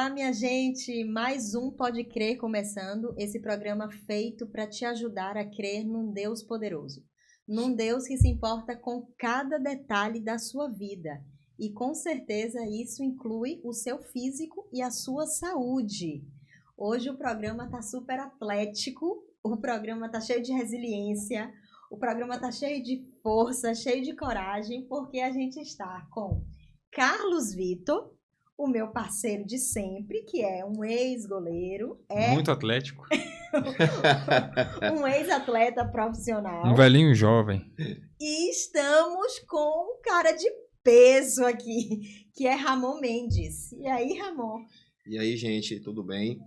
Olá, minha gente! Mais um Pode Crer começando, esse programa feito para te ajudar a crer num Deus poderoso. Num Deus que se importa com cada detalhe da sua vida. E com certeza isso inclui o seu físico e a sua saúde. Hoje o programa está super atlético, o programa está cheio de resiliência, o programa está cheio de força, cheio de coragem, porque a gente está com Carlos Vitor, o meu parceiro de sempre, que é um ex-goleiro. Muito atlético. Um ex-atleta profissional. Um velhinho jovem. E estamos com um cara de peso aqui, que é Ramon Mendes. E aí, Ramon? E aí, gente, tudo bem?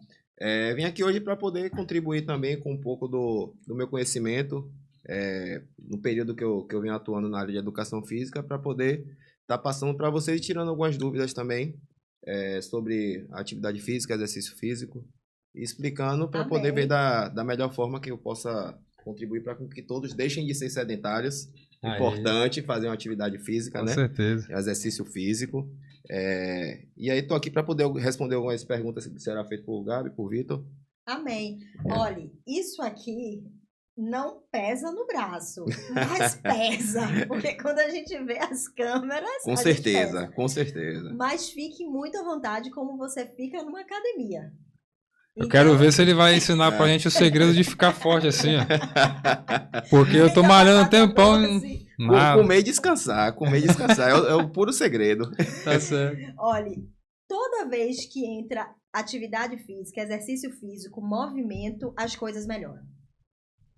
Vim aqui hoje para poder contribuir também com um pouco do meu conhecimento no período que eu venho atuando na área de educação física, para poder estar passando para vocês e tirando algumas dúvidas também sobre atividade física, exercício físico, e explicando para poder ver da melhor forma que eu possa contribuir para que todos deixem de ser sedentários. Importante fazer uma atividade física, com né? Com certeza. Exercício físico. E aí, tô aqui para poder responder algumas perguntas que será feito por Gabi, por Vitor. Amém. Olha, isso aqui não pesa no braço, mas pesa. Porque quando a gente vê as câmeras, com certeza, com certeza. Mas fique muito à vontade como você fica numa academia. Eu quero ver se ele vai ensinar pra gente o segredo de ficar forte assim, ó. Porque eu tô malhando um tempão. Assim. Comer e descansar, é o puro segredo. Tá certo. Olha, toda vez que entra atividade física, exercício físico, movimento, as coisas melhoram.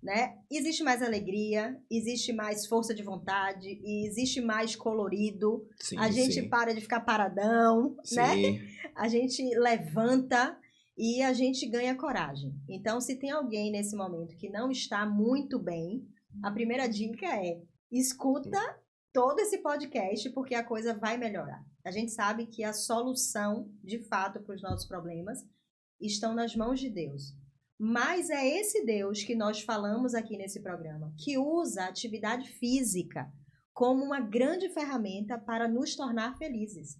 Né? Existe mais alegria, existe mais força de vontade, e existe mais colorido. Sim, a gente para de ficar paradão, né? A gente levanta e a gente ganha coragem. Então, se tem alguém nesse momento que não está muito bem, a primeira dica é: escuta todo esse podcast, porque a coisa vai melhorar. A gente sabe que a solução, de fato, para os nossos problemas estão nas mãos de Deus. Mas é esse Deus que nós falamos aqui nesse programa, que usa a atividade física como uma grande ferramenta para nos tornar felizes.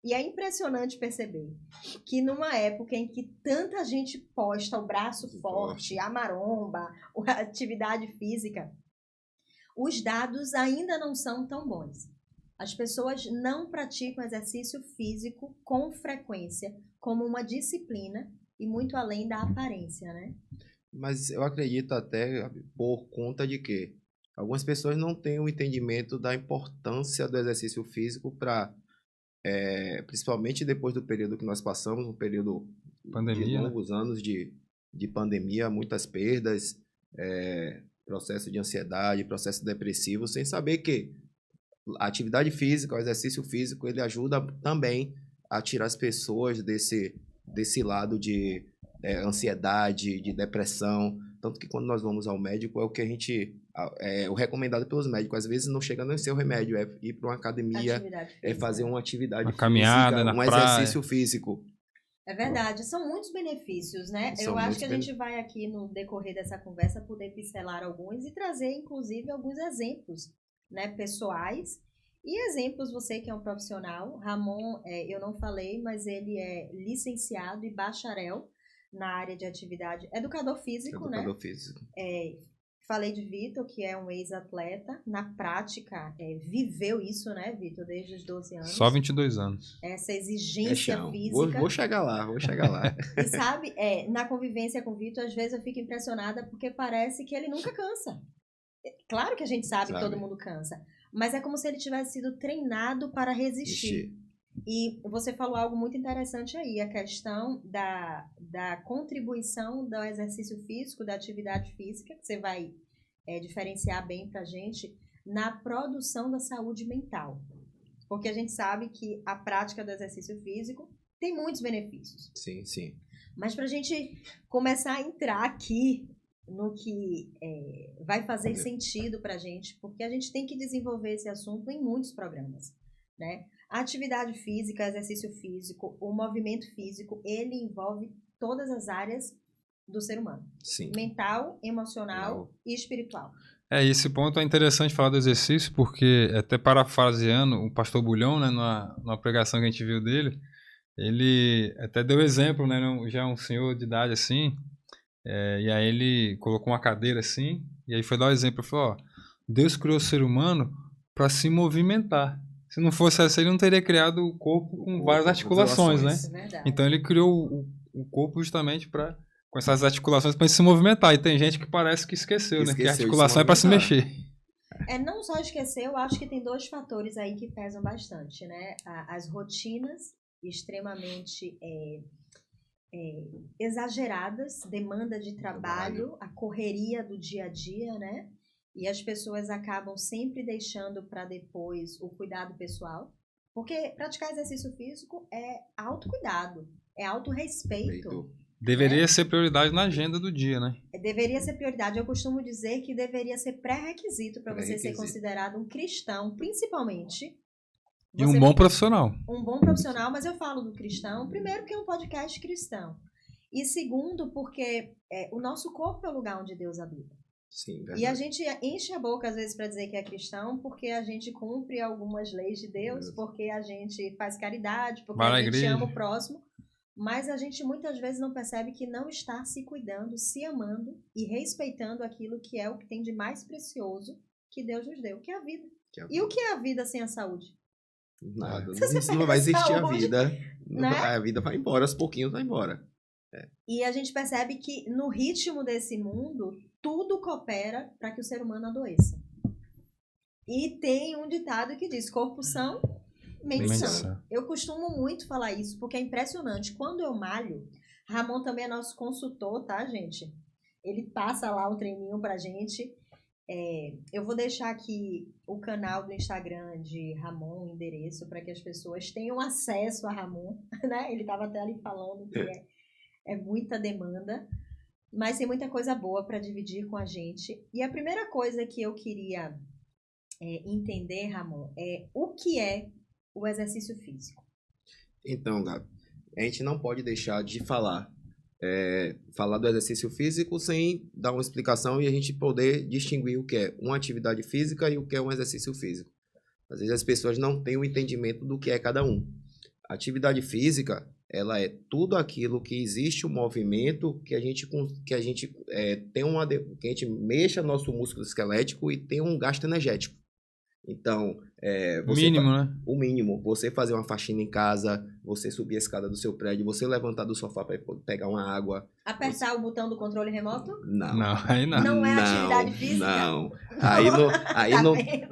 E é impressionante perceber que numa época em que tanta gente posta o braço forte, a maromba, a atividade física, os dados ainda não são tão bons. As pessoas não praticam exercício físico com frequência, como uma disciplina, e muito além da aparência, né? Mas eu acredito até por conta de que algumas pessoas não têm o entendimento da importância do exercício físico para, principalmente depois do período que nós passamos, um período de longos anos de pandemia, muitas perdas, processo de ansiedade, processo depressivo, sem saber que a atividade física, o exercício físico, ele ajuda também a tirar as pessoas desse lado de ansiedade, de depressão. Tanto que quando nós vamos ao médico, é o que a gente... o recomendado pelos médicos. Às vezes não chega nem a ser o remédio, é ir para uma academia, fazer uma atividade física, caminhada na praia, exercício físico. É verdade, são muitos benefícios, né? Eu acho que a gente vai aqui no decorrer dessa conversa poder pincelar alguns e trazer, inclusive, alguns exemplos, né, pessoais. E exemplos, você que é um profissional, Ramon, eu não falei, mas ele é licenciado e bacharel na área de atividade, educador físico, né? Educador físico. Falei de Vitor, que é um ex-atleta, na prática, viveu isso, né, Vitor, desde os 12 anos. Só 22 anos. Essa exigência física. Vou chegar lá. E sabe, na convivência com o Vitor, às vezes eu fico impressionada porque parece que ele nunca cansa. Claro que a gente sabe que todo mundo cansa, mas é como se ele tivesse sido treinado para resistir. E você falou algo muito interessante aí, a questão da contribuição do exercício físico, da atividade física, que você vai diferenciar bem pra gente, na produção da saúde mental. Porque a gente sabe que a prática do exercício físico tem muitos benefícios. Sim, sim. Mas pra gente começar a entrar aqui no que vai fazer sentido pra gente, porque a gente tem que desenvolver esse assunto em muitos programas, né? A atividade física, exercício físico, o movimento físico, ele envolve todas as áreas do ser humano. Sim. Mental, emocional e espiritual. Esse ponto é interessante falar do exercício, porque, até parafraseando o pastor Bulhão, né, numa pregação que a gente viu dele, ele até deu exemplo, né? Já é um senhor de idade assim, e aí ele colocou uma cadeira assim, e aí foi dar o exemplo, falou, ó, Deus criou o ser humano para se movimentar. Se não fosse assim, ele não teria criado o corpo com várias articulações, né? Então ele criou o corpo justamente com essas articulações para se movimentar. E tem gente que parece que esqueceu, né? Que a articulação é para se mexer. Não só esquecer, eu acho que tem 2 fatores aí que pesam bastante, né? As rotinas extremamente exageradas, demanda de trabalho, a correria do dia a dia, né? E as pessoas acabam sempre deixando para depois o cuidado pessoal, porque praticar exercício físico é autocuidado, é autorrespeito. Deveria ser prioridade na agenda do dia, né? Deveria ser prioridade. Eu costumo dizer que deveria ser pré-requisito para você ser considerado um cristão, principalmente. E um bom profissional. Um bom profissional, mas eu falo do cristão, primeiro porque é um podcast cristão. E segundo, porque o nosso corpo é o lugar onde Deus habita. Sim, e a gente enche a boca às vezes para dizer que é cristão porque a gente cumpre algumas leis de Deus, porque a gente faz caridade, porque a gente ama o próximo, mas a gente muitas vezes não percebe que não está se cuidando, se amando e respeitando aquilo que é o que tem de mais precioso que Deus nos deu, que é a vida. E o que é a vida sem a saúde? Nada, não vai existir a vida, né? A vida vai embora, aos pouquinhos vai embora. E a gente percebe que no ritmo desse mundo, tudo coopera para que o ser humano adoeça. E tem um ditado que diz, corpo são, mente sã. Eu costumo muito falar isso, porque é impressionante. Quando eu malho, Ramon também é nosso consultor, tá, gente? Ele passa lá um treininho pra gente. Eu vou deixar aqui o canal do Instagram de Ramon, o endereço, para que as pessoas tenham acesso a Ramon, né? Ele estava até ali falando que é muita demanda, mas tem muita coisa boa para dividir com a gente. E a primeira coisa que eu queria entender, Ramon, é o que é o exercício físico. Então, Gabi, a gente não pode deixar de falar do exercício físico sem dar uma explicação e a gente poder distinguir o que é uma atividade física e o que é um exercício físico. Às vezes as pessoas não têm o entendimento do que é cada um. A atividade física, ela é tudo aquilo que existe um movimento que a gente mexa nosso músculo esquelético e tem um gasto energético. Então, o mínimo, você fazer uma faxina em casa, você subir a escada do seu prédio, você levantar do sofá para pegar uma água. Apertar o botão do controle remoto? Não. Aí não. Não é atividade física? Não.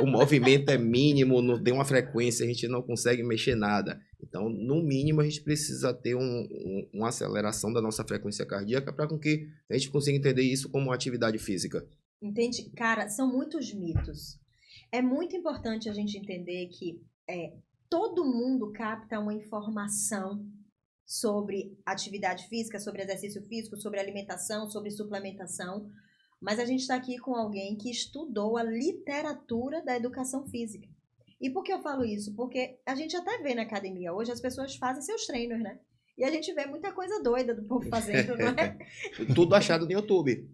O movimento é mínimo, não tem uma frequência, a gente não consegue mexer nada. Então, no mínimo, a gente precisa ter uma aceleração da nossa frequência cardíaca para que a gente consiga entender isso como uma atividade física. Entende? Cara, são muitos mitos. É muito importante a gente entender que todo mundo capta uma informação sobre atividade física, sobre exercício físico, sobre alimentação, sobre suplementação, mas a gente está aqui com alguém que estudou a literatura da educação física. E por que eu falo isso? Porque a gente até vê na academia hoje, as pessoas fazem seus treinos, né? E a gente vê muita coisa doida do povo fazendo, não é? Tudo achado no YouTube.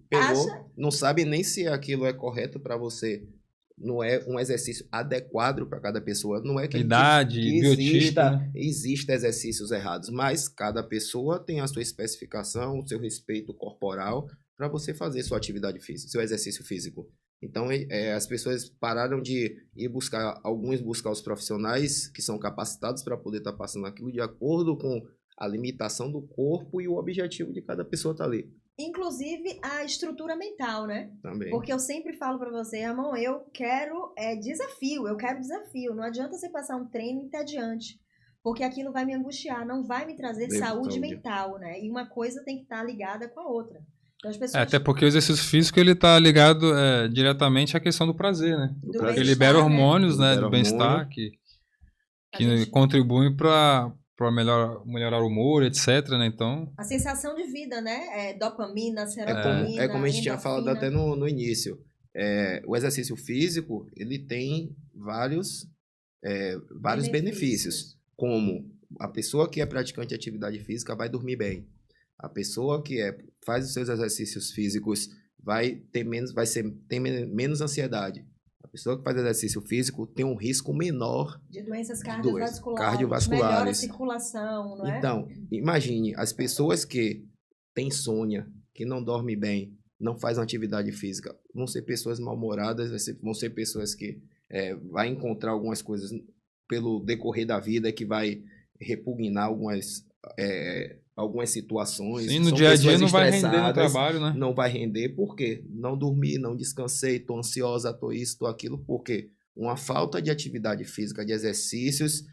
Não sabe nem se aquilo é correto para você. Não é um exercício adequado para cada pessoa. Não é que exista exercícios errados, mas cada pessoa tem a sua especificação, o seu respeito corporal para você fazer sua atividade física, seu exercício físico. Então, as pessoas pararam de ir buscar os profissionais que são capacitados para poder estar passando aquilo de acordo com a limitação do corpo e o objetivo de cada pessoa estar ali. Inclusive a estrutura mental, né? Também. Porque eu sempre falo pra você, Ramon, eu quero desafio. Não adianta você passar um treino entediante, porque aquilo vai me angustiar, não vai me trazer saúde mental, né? E uma coisa tem que estar ligada com a outra. Então, as pessoas... Até porque o exercício físico ele tá ligado diretamente à questão do prazer, né? Ele libera hormônios, né? Do bem-estar que contribuem para melhorar o humor, etc, né? Então... A sensação de vida, né? Dopamina, serotonina, como a gente tinha falado até no início. O exercício físico, ele tem vários benefícios. Como a pessoa que é praticante de atividade física vai dormir bem. A pessoa que faz os seus exercícios físicos vai ter menos ansiedade. A pessoa que faz exercício físico tem um risco menor de doenças cardiovasculares, cardiovasculares. melhora a circulação, não é? Então, imagine, as pessoas que têm insônia, que não dormem bem, não fazem atividade física, vão ser pessoas mal-humoradas, vão ser pessoas que vai encontrar algumas coisas pelo decorrer da vida que vai repugnar algumas situações. Sim, no dia a dia não vai render no trabalho, né? Não vai render porque não dormi, não descansei, tô ansiosa, tô isso, tô aquilo, porque uma falta de atividade física, de exercícios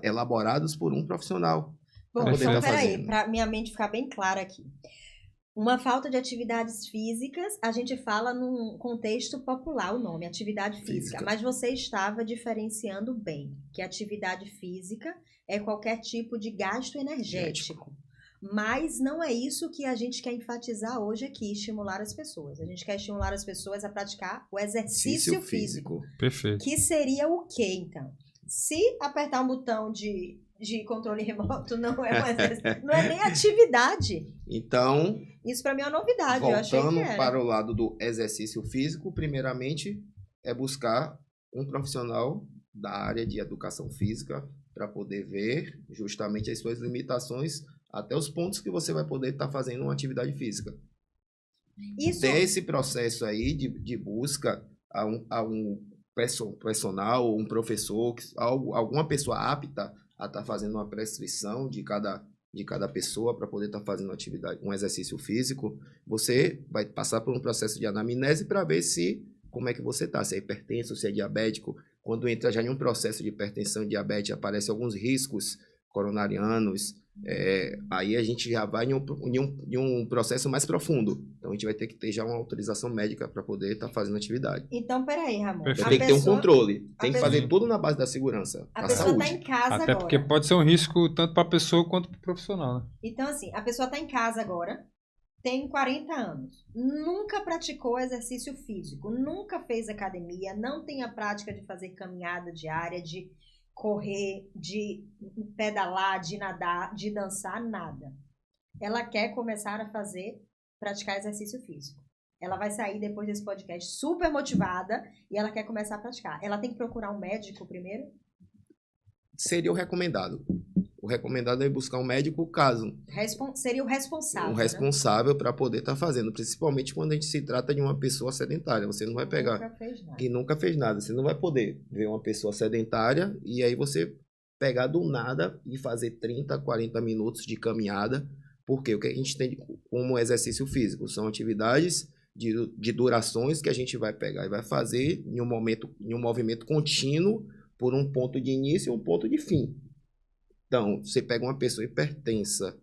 elaborados por um profissional. Bom, então peraí, para minha mente ficar bem clara aqui. Uma falta de atividades físicas, a gente fala num contexto popular o nome, atividade física. Mas você estava diferenciando bem que atividade física é qualquer tipo de gasto energético. Mas não é isso que a gente quer enfatizar hoje aqui, estimular as pessoas. A gente quer estimular as pessoas a praticar o exercício físico. Perfeito. Que seria o quê, então? Se apertar um botão de controle remoto não é não é nem atividade. Então, isso para mim é uma novidade. Eu achei que era. Para o lado do exercício físico, primeiramente é buscar um profissional da área de educação física para poder ver justamente as suas limitações até os pontos que você vai poder estar fazendo uma atividade física. Ter esse processo aí de busca a um personal, um professor, alguma pessoa apta a estar fazendo uma prescrição de cada pessoa para poder estar fazendo um exercício físico, você vai passar por um processo de anamnese para ver como é que você está, se é hipertenso, se é diabético. Quando entra já em um processo de hipertensão e diabetes, aparecem alguns riscos coronarianos, aí a gente já vai em um processo mais profundo. Então, a gente vai ter que ter já uma autorização médica para poder estar fazendo atividade. Então, peraí, Ramon. Tem que ter um controle. Tem que fazer tudo na base da segurança, a pessoa está em casa agora. Até porque pode ser um risco tanto para a pessoa quanto para o profissional, né? Então, assim, a pessoa está em casa agora, tem 40 anos, nunca praticou exercício físico, nunca fez academia, não tem a prática de fazer caminhada diária, de correr, de pedalar, de nadar, de dançar, nada. Ela quer começar a praticar exercício físico. Ela vai sair depois desse podcast super motivada e ela quer começar a praticar. Ela tem que procurar um médico primeiro? Seria o recomendado. O recomendado é buscar um médico caso. Seria o responsável. O responsável, né? Para poder estar fazendo. Principalmente quando a gente se trata de uma pessoa sedentária. Você não vai pegar. Que nunca fez nada. Você não vai poder ver uma pessoa sedentária e aí você pegar do nada e fazer 30, 40 minutos de caminhada. Porque o que a gente tem como exercício físico são atividades de durações que a gente vai pegar e vai fazer em um movimento contínuo por um ponto de início e um ponto de fim. Então, você pega uma pessoa hipertensa,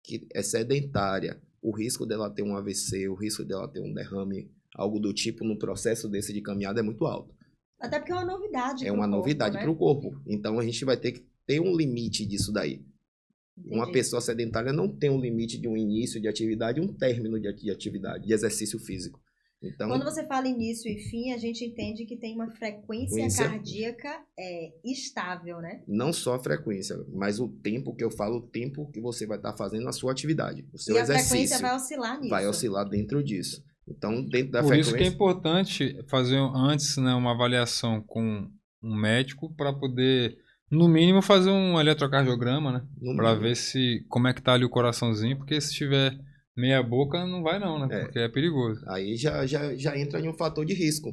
que é sedentária, o risco dela ter um AVC, o risco dela ter um derrame, algo do tipo, no processo desse de caminhada é muito alto. Até porque é uma novidade. É uma novidade para o corpo. Então, a gente vai ter que ter um limite disso daí. Entendi. Uma pessoa sedentária não tem um limite de um início de atividade e um término de atividade, de exercício físico. Então, quando você fala início e fim, a gente entende que tem uma frequência cardíaca estável, né? Não só a frequência, mas o tempo que eu falo, o tempo que você vai estar fazendo a sua atividade. O seu exercício. A frequência vai oscilar nisso. Vai oscilar dentro disso. Então, dentro da frequência... Por isso que é importante fazer antes, né, uma avaliação com um médico para poder, no mínimo, fazer um eletrocardiograma, né? Para ver como é que tá ali o coraçãozinho, porque se tiver meia boca não vai não, né? Porque é perigoso. Aí já entra em um fator de risco.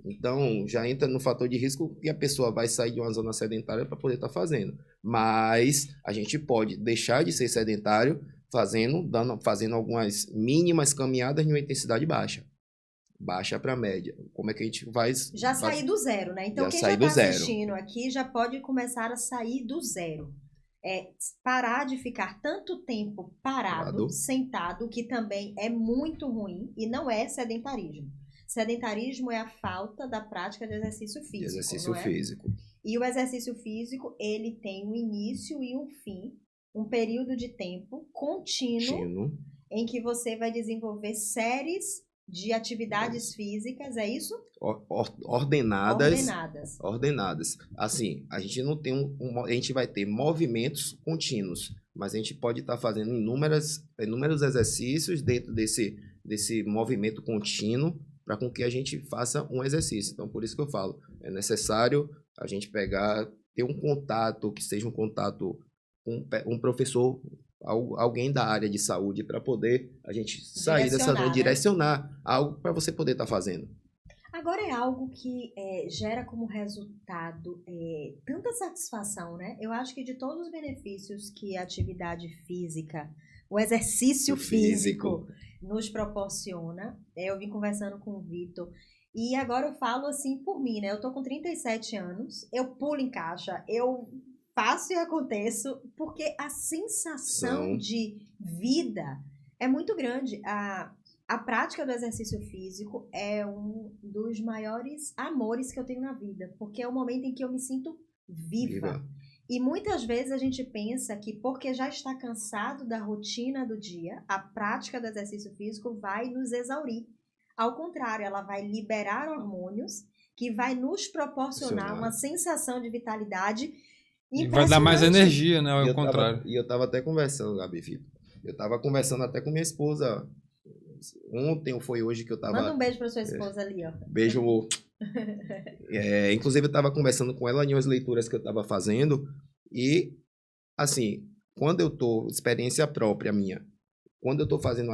Então, já entra no fator de risco e a pessoa vai sair de uma zona sedentária para poder estar fazendo. Mas a gente pode deixar de ser sedentário fazendo algumas mínimas caminhadas em uma intensidade baixa. Baixa para média. Como é que a gente vai... Já sair do zero, né? Então, quem já está assistindo aqui já pode começar a sair do zero. Parar de ficar tanto tempo parado, sentado, que também é muito ruim e não é sedentarismo. Sedentarismo é a falta da prática de exercício físico. Físico. E o exercício físico, ele tem um início e um fim, um período de tempo contínuo em que você vai desenvolver séries de atividades físicas, é isso? Ordenadas. Assim, a gente não tem a gente vai ter movimentos contínuos, mas a gente pode estar fazendo inúmeros exercícios dentro desse movimento contínuo para com que a gente faça um exercício. Então, por isso que eu falo, é necessário a gente ter um contato, que seja um contato com um professor, alguém da área de saúde, para poder a gente sair dessa zona, direcionar algo para você poder estar fazendo. Agora é algo que gera como resultado tanta satisfação, né? Eu acho que de todos os benefícios que a atividade física, o exercício físico nos proporciona, eu vim conversando com o Vitor, e agora eu falo assim por mim, né? Eu tô com 37 anos, eu pulo em caixa, eu faço e aconteço, porque a sensação de vida é muito grande. A prática do exercício físico é um dos maiores amores que eu tenho na vida, porque é o momento em que eu me sinto viva. E muitas vezes a gente pensa que porque já está cansado da rotina do dia, a prática do exercício físico vai nos exaurir. Ao contrário, ela vai liberar hormônios que vai nos proporcionar uma sensação de vitalidade e vai dar mais energia, né? Ao contrário. E eu tava até conversando, Gabi, Vitor. Eu tava conversando até com minha esposa ontem ou foi hoje que eu tava... Manda um beijo pra sua esposa ali, ó. Beijo. Inclusive, eu tava conversando com ela em umas leituras que eu tava fazendo e, assim, quando eu tô... Experiência própria minha. Quando eu tô fazendo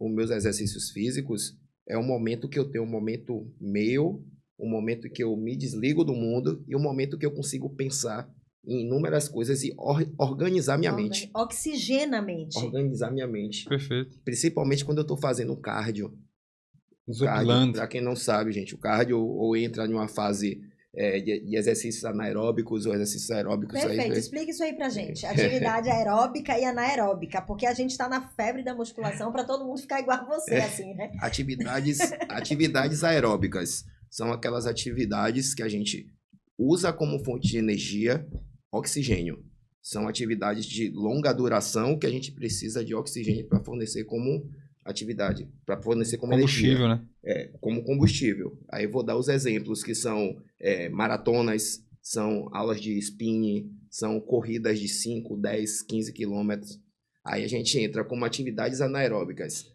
os meus exercícios físicos, é um momento que eu tenho um momento meu, um momento que eu me desligo do mundo e um momento que eu consigo pensar em inúmeras coisas e organizar minha mente. Oxigena a mente. Organizar minha mente. Perfeito. Principalmente quando eu tô fazendo cardio. Cardio, para quem não sabe, gente, o cardio ou entra em uma fase de exercícios anaeróbicos ou exercícios aeróbicos. Perfeito, explica isso aí pra gente. Atividade aeróbica e anaeróbica, porque a gente tá na febre da musculação para todo mundo ficar igual a você, assim, né? Atividades aeróbicas são aquelas atividades que a gente usa como fonte de energia oxigênio. São atividades de longa duração que a gente precisa de oxigênio para fornecer como atividade, para fornecer como combustível, energia. Né? Como combustível. Aí eu vou dar os exemplos que são maratonas, são aulas de spinning, são corridas de 5, 10, 15 quilômetros. Aí a gente entra como atividades anaeróbicas.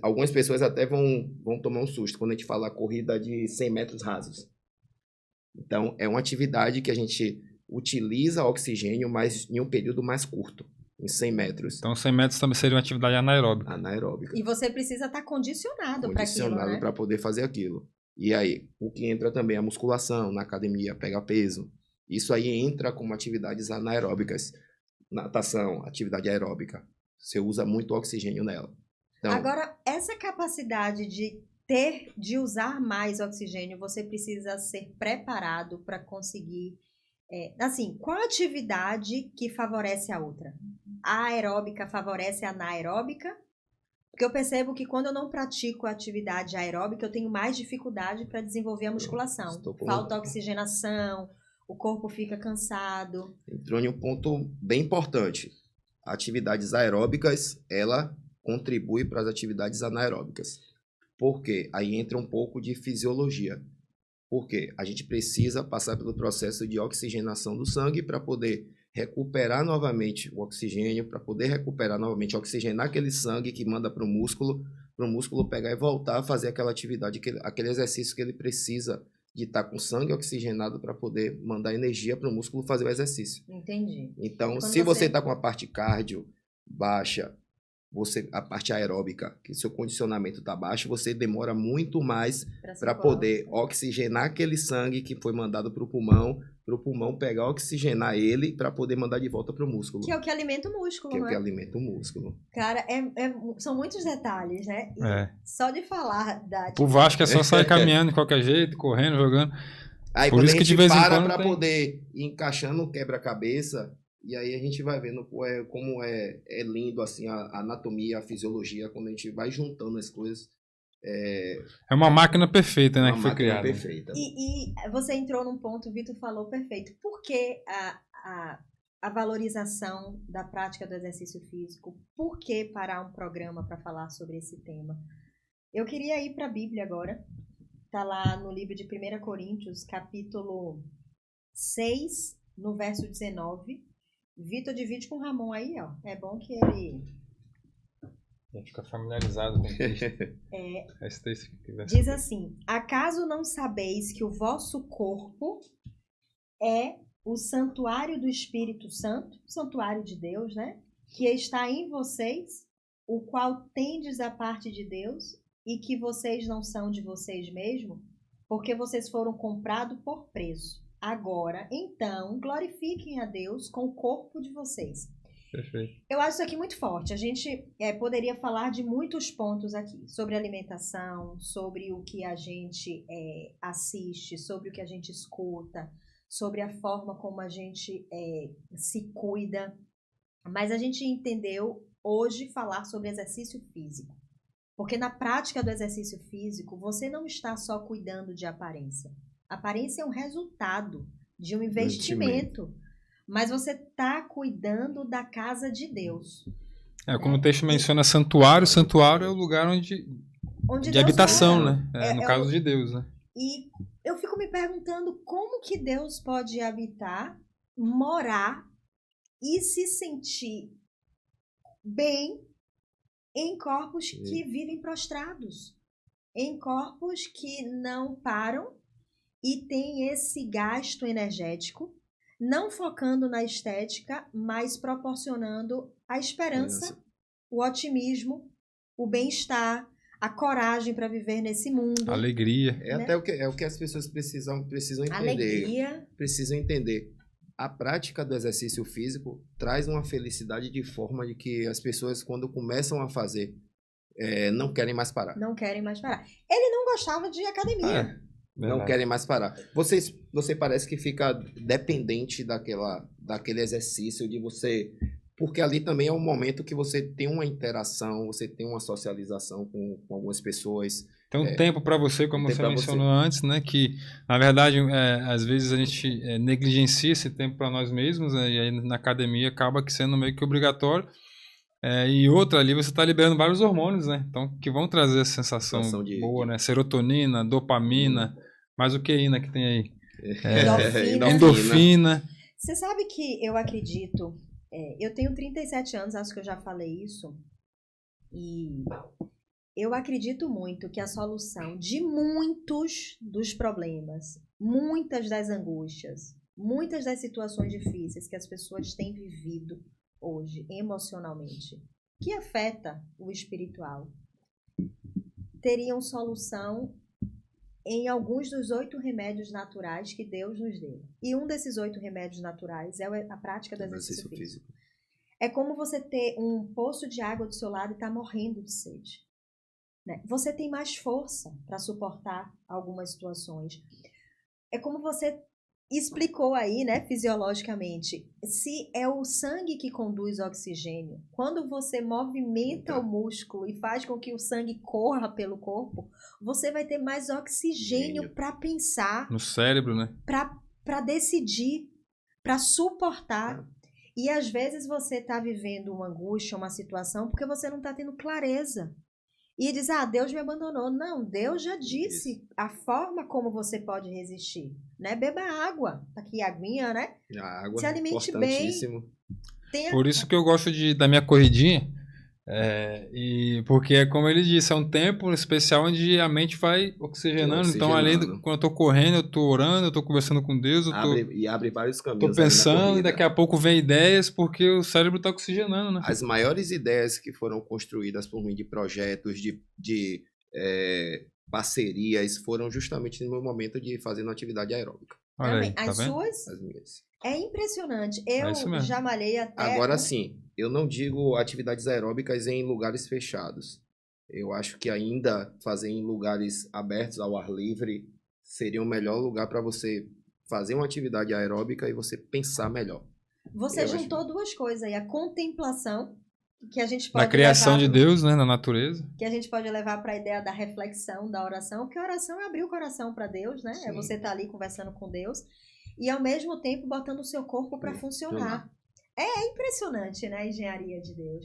Algumas pessoas até vão tomar um susto quando a gente fala corrida de 100 metros rasos. Então, é uma atividade que a gente utiliza oxigênio, mas em um período mais curto, em 100 metros. Então, 100 metros também seria uma atividade anaeróbica. Anaeróbica. E você precisa estar condicionado para aquilo, né? Condicionado para poder fazer aquilo. E aí, o que entra também é a musculação, na academia, pegar peso. Isso aí entra como atividades anaeróbicas. Natação, atividade aeróbica. Você usa muito oxigênio nela. Então, agora, essa capacidade de usar mais oxigênio, você precisa ser preparado para conseguir... assim, qual atividade que favorece a outra? A aeróbica favorece a anaeróbica? Porque eu percebo que quando eu não pratico a atividade aeróbica, eu tenho mais dificuldade para desenvolver a musculação. Falta oxigenação, o corpo fica cansado. Entrou em um ponto bem importante. Atividades aeróbicas, ela contribui para as atividades anaeróbicas. Por quê? Aí entra um pouco de fisiologia. Por quê? A gente precisa passar pelo processo de oxigenação do sangue para poder recuperar novamente o oxigênio, para poder recuperar novamente, oxigenar aquele sangue que manda para o músculo pegar e voltar a fazer aquela atividade, aquele exercício que ele precisa de estar com sangue oxigenado para poder mandar energia para o músculo fazer o exercício. Entendi. Então, se você está com a parte cardio baixa, a parte aeróbica, que seu condicionamento está baixo, você demora muito mais para poder oxigenar aquele sangue que foi mandado para o pulmão pegar, oxigenar ele para poder mandar de volta para o músculo. Que é o que alimenta o músculo, que alimenta o músculo. Cara, são muitos detalhes, né? Só de falar da... O Vasco é só sair caminhando de qualquer jeito, correndo, jogando. Aí por quando isso a gente para poder ir encaixando o quebra-cabeça... E aí a gente vai vendo como é lindo assim, a anatomia, a fisiologia, quando a gente vai juntando as coisas. É uma máquina perfeita, né? Uma que foi máquina criada. Perfeita. E você entrou num ponto, o Vitor falou perfeito. Por que a valorização da prática do exercício físico? Por que parar um programa para falar sobre esse tema? Eu queria ir para a Bíblia agora. Está lá no livro de 1 Coríntios, capítulo 6, no verso 19. Vitor divide com o Ramon aí, ó. É bom que ele... Fica familiarizado com o texto. Esse texto diz assim: acaso não sabeis que o vosso corpo é o santuário do Espírito Santo, santuário de Deus, né? Que está em vocês, o qual tendes a parte de Deus, e que vocês não são de vocês mesmos, porque vocês foram comprados por preço. Agora, então, glorifiquem a Deus com o corpo de vocês. Perfeito. Eu acho isso aqui muito forte. A gente poderia falar de muitos pontos aqui, sobre alimentação, sobre o que a gente assiste, sobre o que a gente escuta, sobre a forma como a gente se cuida. Mas a gente entendeu hoje falar sobre exercício físico. Porque na prática do exercício físico, você não está só cuidando de aparência. A aparência é um resultado de um investimento. Mas você está cuidando da casa de Deus. Como o texto menciona santuário, santuário é o lugar onde de Deus habitação, mora, né? No caso de Deus, né? E eu fico me perguntando como que Deus pode habitar, morar e se sentir bem em corpos que vivem prostrados, em corpos que não param e têm esse gasto energético, não focando na estética, mas proporcionando a esperança, o otimismo, o bem-estar, a coragem para viver nesse mundo. Alegria. Né? Até o que as pessoas precisam entender. Alegria. Precisam entender. A prática do exercício físico traz uma felicidade de forma de que as pessoas, quando começam a fazer, não querem mais parar. Não querem mais parar. Ele não gostava de academia. Não querem mais parar. Você parece que fica dependente daquele exercício de você... Porque ali também é um momento que você tem uma interação, você tem uma socialização com algumas pessoas. Tem um tempo para você, como você mencionou antes, né? Que, na verdade, às vezes a gente negligencia esse tempo para nós mesmos, né, e aí na academia acaba que sendo meio que obrigatório. E outra, ali você está liberando vários hormônios, né? Então, que vão trazer essa sensação boa, né? Serotonina, dopamina, mais o que ina que tem aí? Endorfina. Você sabe que eu acredito... eu tenho 37 anos, acho que eu já falei isso, e eu acredito muito que a solução de muitos dos problemas, muitas das angústias, muitas das situações difíceis que as pessoas têm vivido hoje, emocionalmente, que afeta o espiritual, teriam solução em alguns dos 8 remédios naturais que Deus nos deu. E um desses 8 remédios naturais é a prática do exercício físico. É como você ter um poço de água do seu lado e estar morrendo de sede. Né? Você tem mais força para suportar algumas situações. É como você explicou aí, né, fisiologicamente. Se é o sangue que conduz o oxigênio, quando você movimenta o músculo e faz com que o sangue corra pelo corpo, você vai ter mais oxigênio para pensar. No cérebro, né? Para decidir, para suportar. E às vezes você está vivendo uma angústia, uma situação, porque você não está tendo clareza. E diz, Deus me abandonou. Não, Deus já disse a forma como você pode resistir. Né? Beba água. Tá aqui a aguinha, né? A água se alimente bem. Por isso que eu gosto da minha corridinha. Porque é como ele disse, é um tempo especial onde a mente vai oxigenando. Então, quando eu tô correndo, eu tô orando, eu tô conversando com Deus. Abre vários caminhos. Tô pensando e daqui a pouco vem ideias porque o cérebro tá oxigenando, né? As maiores ideias que foram construídas por mim de projetos, de parcerias, foram justamente no meu momento de fazer uma atividade aeróbica. Olha aí, as suas? As minhas. É impressionante. Eu já malhei até... Agora sim, eu não digo atividades aeróbicas em lugares fechados. Eu acho que ainda fazer em lugares abertos ao ar livre seria o melhor lugar para você fazer uma atividade aeróbica e você pensar melhor. Você juntou duas coisas aí. A contemplação, que a gente pode na criação de Deus, né, na natureza. Que a gente pode levar para a ideia da reflexão, da oração, porque a oração é abrir o coração para Deus, né? Sim. É você estar ali conversando com Deus. E, ao mesmo tempo, botando o seu corpo para funcionar. É impressionante, né, a engenharia de Deus.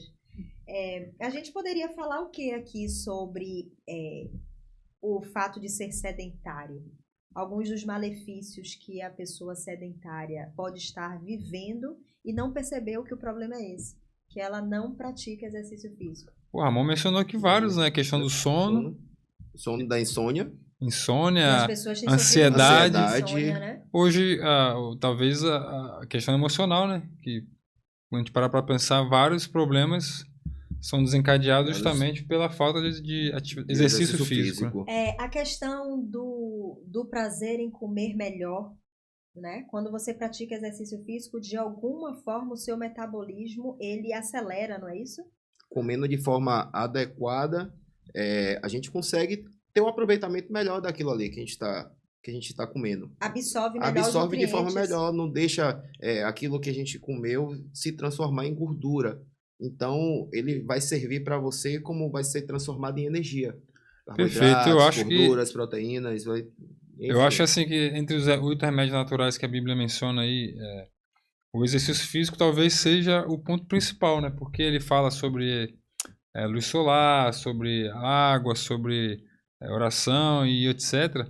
A gente poderia falar o que aqui sobre o fato de ser sedentário? Alguns dos malefícios que a pessoa sedentária pode estar vivendo e não percebeu que o problema é esse. que ela não pratica exercício físico? O Ramon mencionou aqui vários, né? A questão do sono. Sono da insônia. Insônia, As pessoas têm ansiedade. Insônia, né? Hoje, talvez a questão emocional, né? Que quando a gente parar para pensar, vários problemas são desencadeados justamente pela falta de exercício físico. A questão do prazer em comer melhor, né? Quando você pratica exercício físico, de alguma forma o seu metabolismo ele acelera, não é isso? Comendo de forma adequada, a gente consegue ter um aproveitamento melhor daquilo ali que a gente está comendo. Absorve melhor Absorve de forma melhor, não deixa aquilo que a gente comeu se transformar em gordura. Então, ele vai servir para você como vai ser transformado em energia. Perfeito, eu acho gorduras, proteínas... Eu acho assim que entre os 8 remédios naturais que a Bíblia menciona aí, o exercício físico talvez seja o ponto principal, né? Porque ele fala sobre luz solar, sobre água, sobre oração e etc.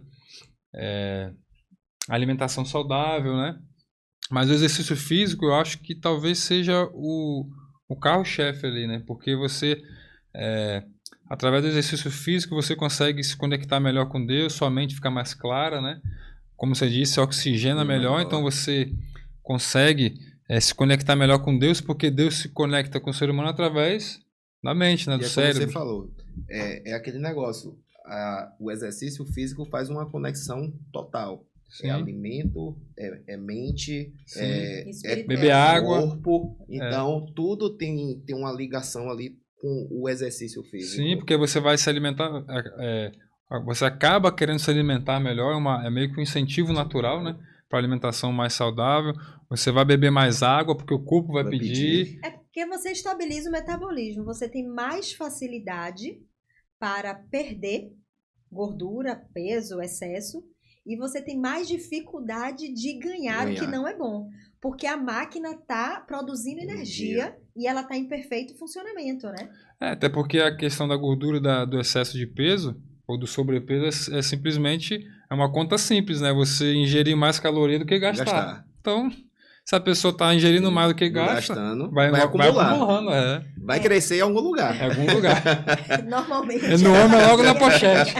Alimentação saudável, né? Mas o exercício físico eu acho que talvez seja o carro-chefe ali, né? Porque você... através do exercício físico você consegue se conectar melhor com Deus, sua mente fica mais clara, né? Como você disse, oxigena melhor, então você consegue se conectar melhor com Deus, porque Deus se conecta com o ser humano através da mente, né? Do cérebro. Como você falou, aquele negócio, o exercício físico faz uma conexão total. Sim. Alimento, mente, beber água, corpo, então tudo tem uma ligação ali com o exercício físico. Sim, porque você vai se alimentar, você acaba querendo se alimentar melhor, é meio que um incentivo natural, né, para alimentação mais saudável. Você vai beber mais água porque o corpo vai pedir. É porque você estabiliza o metabolismo, você tem mais facilidade para perder gordura, peso, excesso, e você tem mais dificuldade de ganhar, o que não é bom. Porque a máquina está produzindo energia e ela está em perfeito funcionamento, né? Até porque a questão da gordura do excesso de peso ou do sobrepeso é simplesmente uma conta simples, né? Você ingerir mais caloria do que gastar. Então, se a pessoa está ingerindo mais do que gasta, vai acumulando. Vai crescer em algum lugar. Em algum lugar. Normalmente. No homem logo na pochete.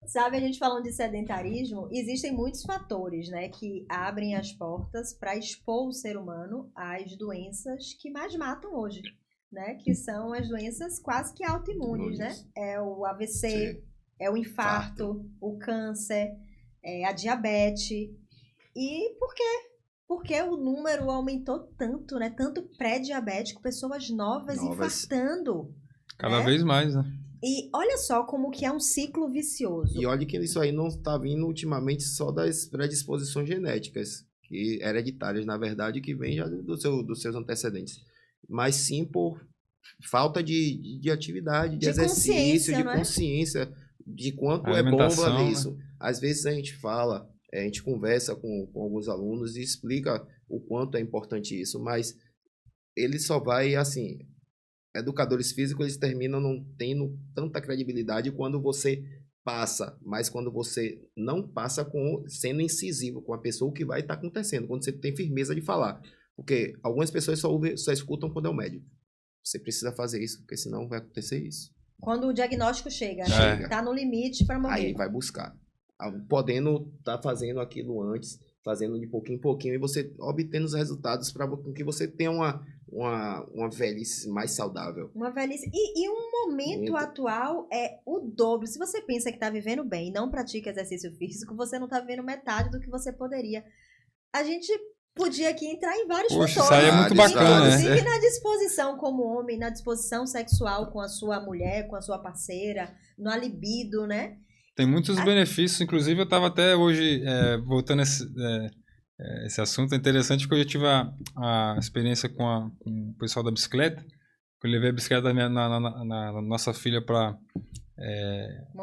Sabe, a gente falando de sedentarismo, existem muitos fatores, né, que abrem as portas para expor o ser humano às doenças que mais matam hoje, né, que são as doenças quase que autoimunes, né? É o AVC, sim, é o infarto, o câncer, a diabetes. E por quê? Porque o número aumentou tanto, né? Tanto pré-diabético, pessoas novas infartando. Cada vez mais, né? E olha só como que é um ciclo vicioso. E olha que isso aí não está vindo ultimamente só das predisposições genéticas, que hereditárias, na verdade, que vem já dos seus antecedentes. Mas sim por falta de atividade, de exercício, de consciência, de quanto é bom isso. Né? Às vezes a gente fala, a gente conversa com alguns alunos e explica o quanto é importante isso, mas ele só vai, assim... Educadores físicos, eles terminam não tendo tanta credibilidade quando você passa, mas quando você não passa sendo incisivo com a pessoa, o que vai estar acontecendo, quando você tem firmeza de falar. Porque algumas pessoas só escutam quando é o médico. Você precisa fazer isso, porque senão vai acontecer isso. Quando o diagnóstico chega, né? Está no limite para morrer. Aí vai buscar. Podendo estar fazendo aquilo antes, fazendo de pouquinho em pouquinho, e você obtendo os resultados para que você tenha uma velhice mais saudável. Uma velhice. E um momento atual é o dobro. Se você pensa que está vivendo bem e não pratica exercício físico, você não está vivendo metade do que você poderia. A gente podia aqui entrar em vários fatores. Isso aí é muito bacana, inclusive na disposição como homem, na disposição sexual com a sua mulher, com a sua parceira, no libido, né? Tem muitos benefícios, inclusive eu estava até hoje voltando esse assunto, é interessante porque eu tive a experiência com o pessoal da bicicleta, que eu levei a bicicleta na nossa filha para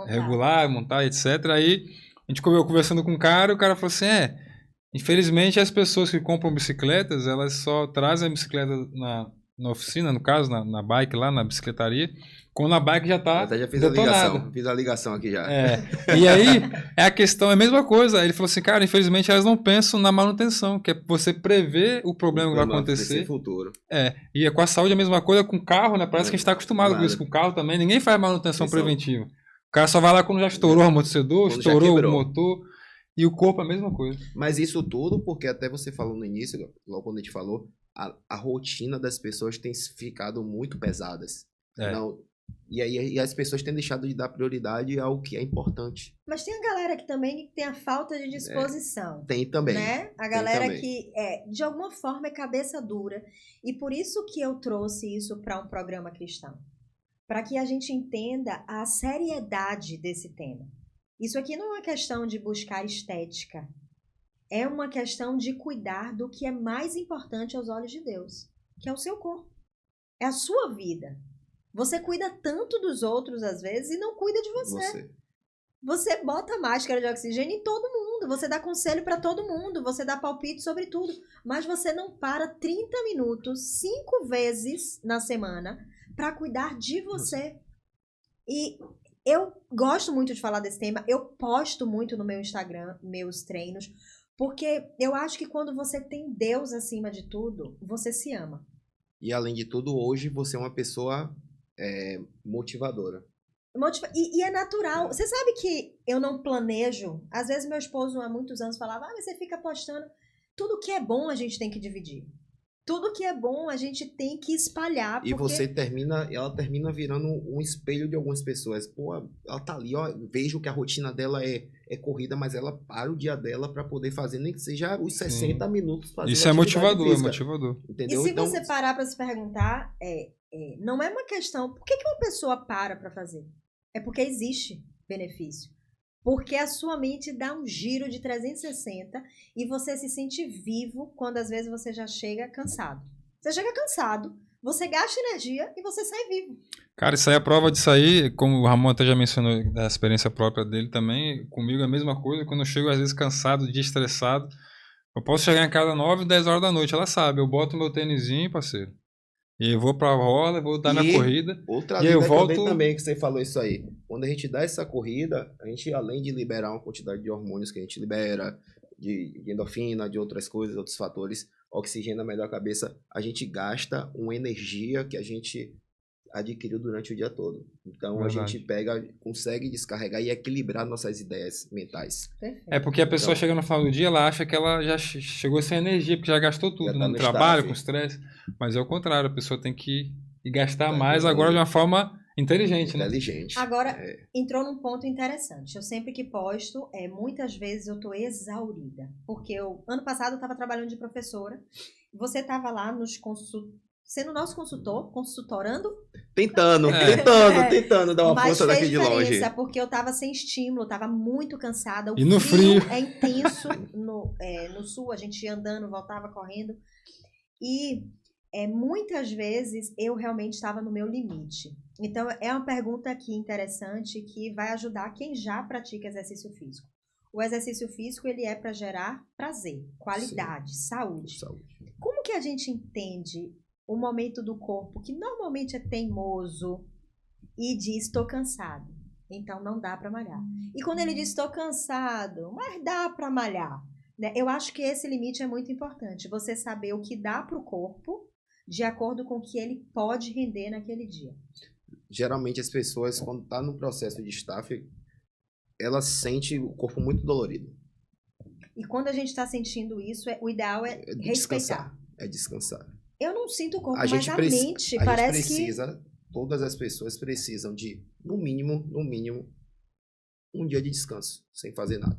regular, montar, etc. Aí a gente conversando com o cara falou assim, infelizmente as pessoas que compram bicicletas, elas só trazem a bicicleta na oficina, no caso, na bike lá, na bicicletaria, quando a bike já tá Eu já fiz detonada. fiz a ligação aqui já. E aí, a questão é a mesma coisa. Ele falou assim, cara, infelizmente elas não pensam na manutenção, que é você prever o problema que vai acontecer. Futuro. E com a saúde é a mesma coisa com o carro, né? Parece que a gente tá acostumado com isso, com o carro também. Ninguém faz manutenção preventiva. O cara só vai lá quando já estourou o amortecedor, estourou o motor. E o corpo é a mesma coisa. Mas isso tudo porque até você falou no início, logo quando a gente falou, a rotina das pessoas tem ficado muito pesadas. Não, e as pessoas têm deixado de dar prioridade ao que é importante. Mas tem a galera que também tem a falta de disposição. Tem também. Né? A galera que, de alguma forma, é cabeça dura. E por isso que eu trouxe isso para um programa cristão. Para que a gente entenda a seriedade desse tema. Isso aqui não é uma questão de buscar estética. É uma questão de cuidar do que é mais importante aos olhos de Deus, que é o seu corpo. É a sua vida. Você cuida tanto dos outros, às vezes, e não cuida de você. Você bota máscara de oxigênio em todo mundo. Você dá conselho para todo mundo. Você dá palpite sobre tudo. Mas você não para 30 minutos, 5 vezes na semana, para cuidar de você. E eu gosto muito de falar desse tema. Eu posto muito no meu Instagram, meus treinos, porque eu acho que quando você tem Deus acima de tudo, você se ama. E além de tudo, hoje você é uma pessoa motivadora. E é natural. Você sabe que eu não planejo. Às vezes meu esposo há muitos anos falava, mas você fica postando. Tudo que é bom a gente tem que dividir. Tudo que é bom a gente tem que espalhar. E ela termina virando um espelho de algumas pessoas. Pô, ela tá ali, ó, vejo que a rotina dela é corrida, mas ela para o dia dela para poder fazer, nem que seja os 60 minutos fazendo. Isso é motivador, motivador. Entendeu? E se então, você parar para se perguntar, não é uma questão, por que uma pessoa para fazer? É porque existe benefício. Porque a sua mente dá um giro de 360 e você se sente vivo quando às vezes você já chega cansado. Você chega cansado, você gasta energia e você sai vivo. Cara, isso aí é a prova disso aí, como o Ramon até já mencionou da experiência própria dele também, comigo é a mesma coisa, quando eu chego às vezes cansado, dia estressado, eu posso chegar em casa 9, 10 horas da noite, ela sabe, eu boto meu tênisinho, parceiro. E eu vou pra roda, vou dar minha corrida. Outra vida também que você falou isso aí. Quando a gente dá essa corrida, a gente, além de liberar uma quantidade de hormônios que a gente libera, de endorfina, de outras coisas, outros fatores, oxigena melhor a cabeça, a gente gasta uma energia que a gente adquiriu durante o dia todo. Então a gente consegue descarregar e equilibrar nossas ideias mentais. Perfeito. É porque a pessoa chega no final do dia, ela acha que ela já chegou sem energia, porque já gastou tudo, no trabalho, com estresse. Mas é o contrário, a pessoa tem que gastar mais agora de uma forma inteligente, né? Agora, entrou num ponto interessante. Eu sempre que posto, muitas vezes eu tô exaurida. Porque ano passado eu estava trabalhando de professora, você estava lá nos sendo nosso consultorando? Tentando dar uma força daqui de longe. Mas fez diferença, porque eu tava sem estímulo, tava muito cansada. E no frio é intenso. No sul, a gente ia andando, voltava correndo. E muitas vezes eu realmente estava no meu limite. Então, é uma pergunta aqui interessante que vai ajudar quem já pratica exercício físico. O exercício físico, ele é para gerar prazer, qualidade, saúde. Como que a gente entende o momento do corpo que normalmente é teimoso e diz estou cansado, então não dá para malhar? E quando ele diz estou cansado, mas dá para malhar, né? Eu acho que esse limite é muito importante, você saber o que dá para o corpo de acordo com o que ele pode render naquele dia. Geralmente as pessoas, quando tá no processo de staff, elas sentem o corpo muito dolorido. E quando a gente está sentindo isso, o ideal é respeitar. É descansar. Eu não sinto o corpo, mas a mente parece que... Todas as pessoas precisam de, no mínimo, um dia de descanso, sem fazer nada.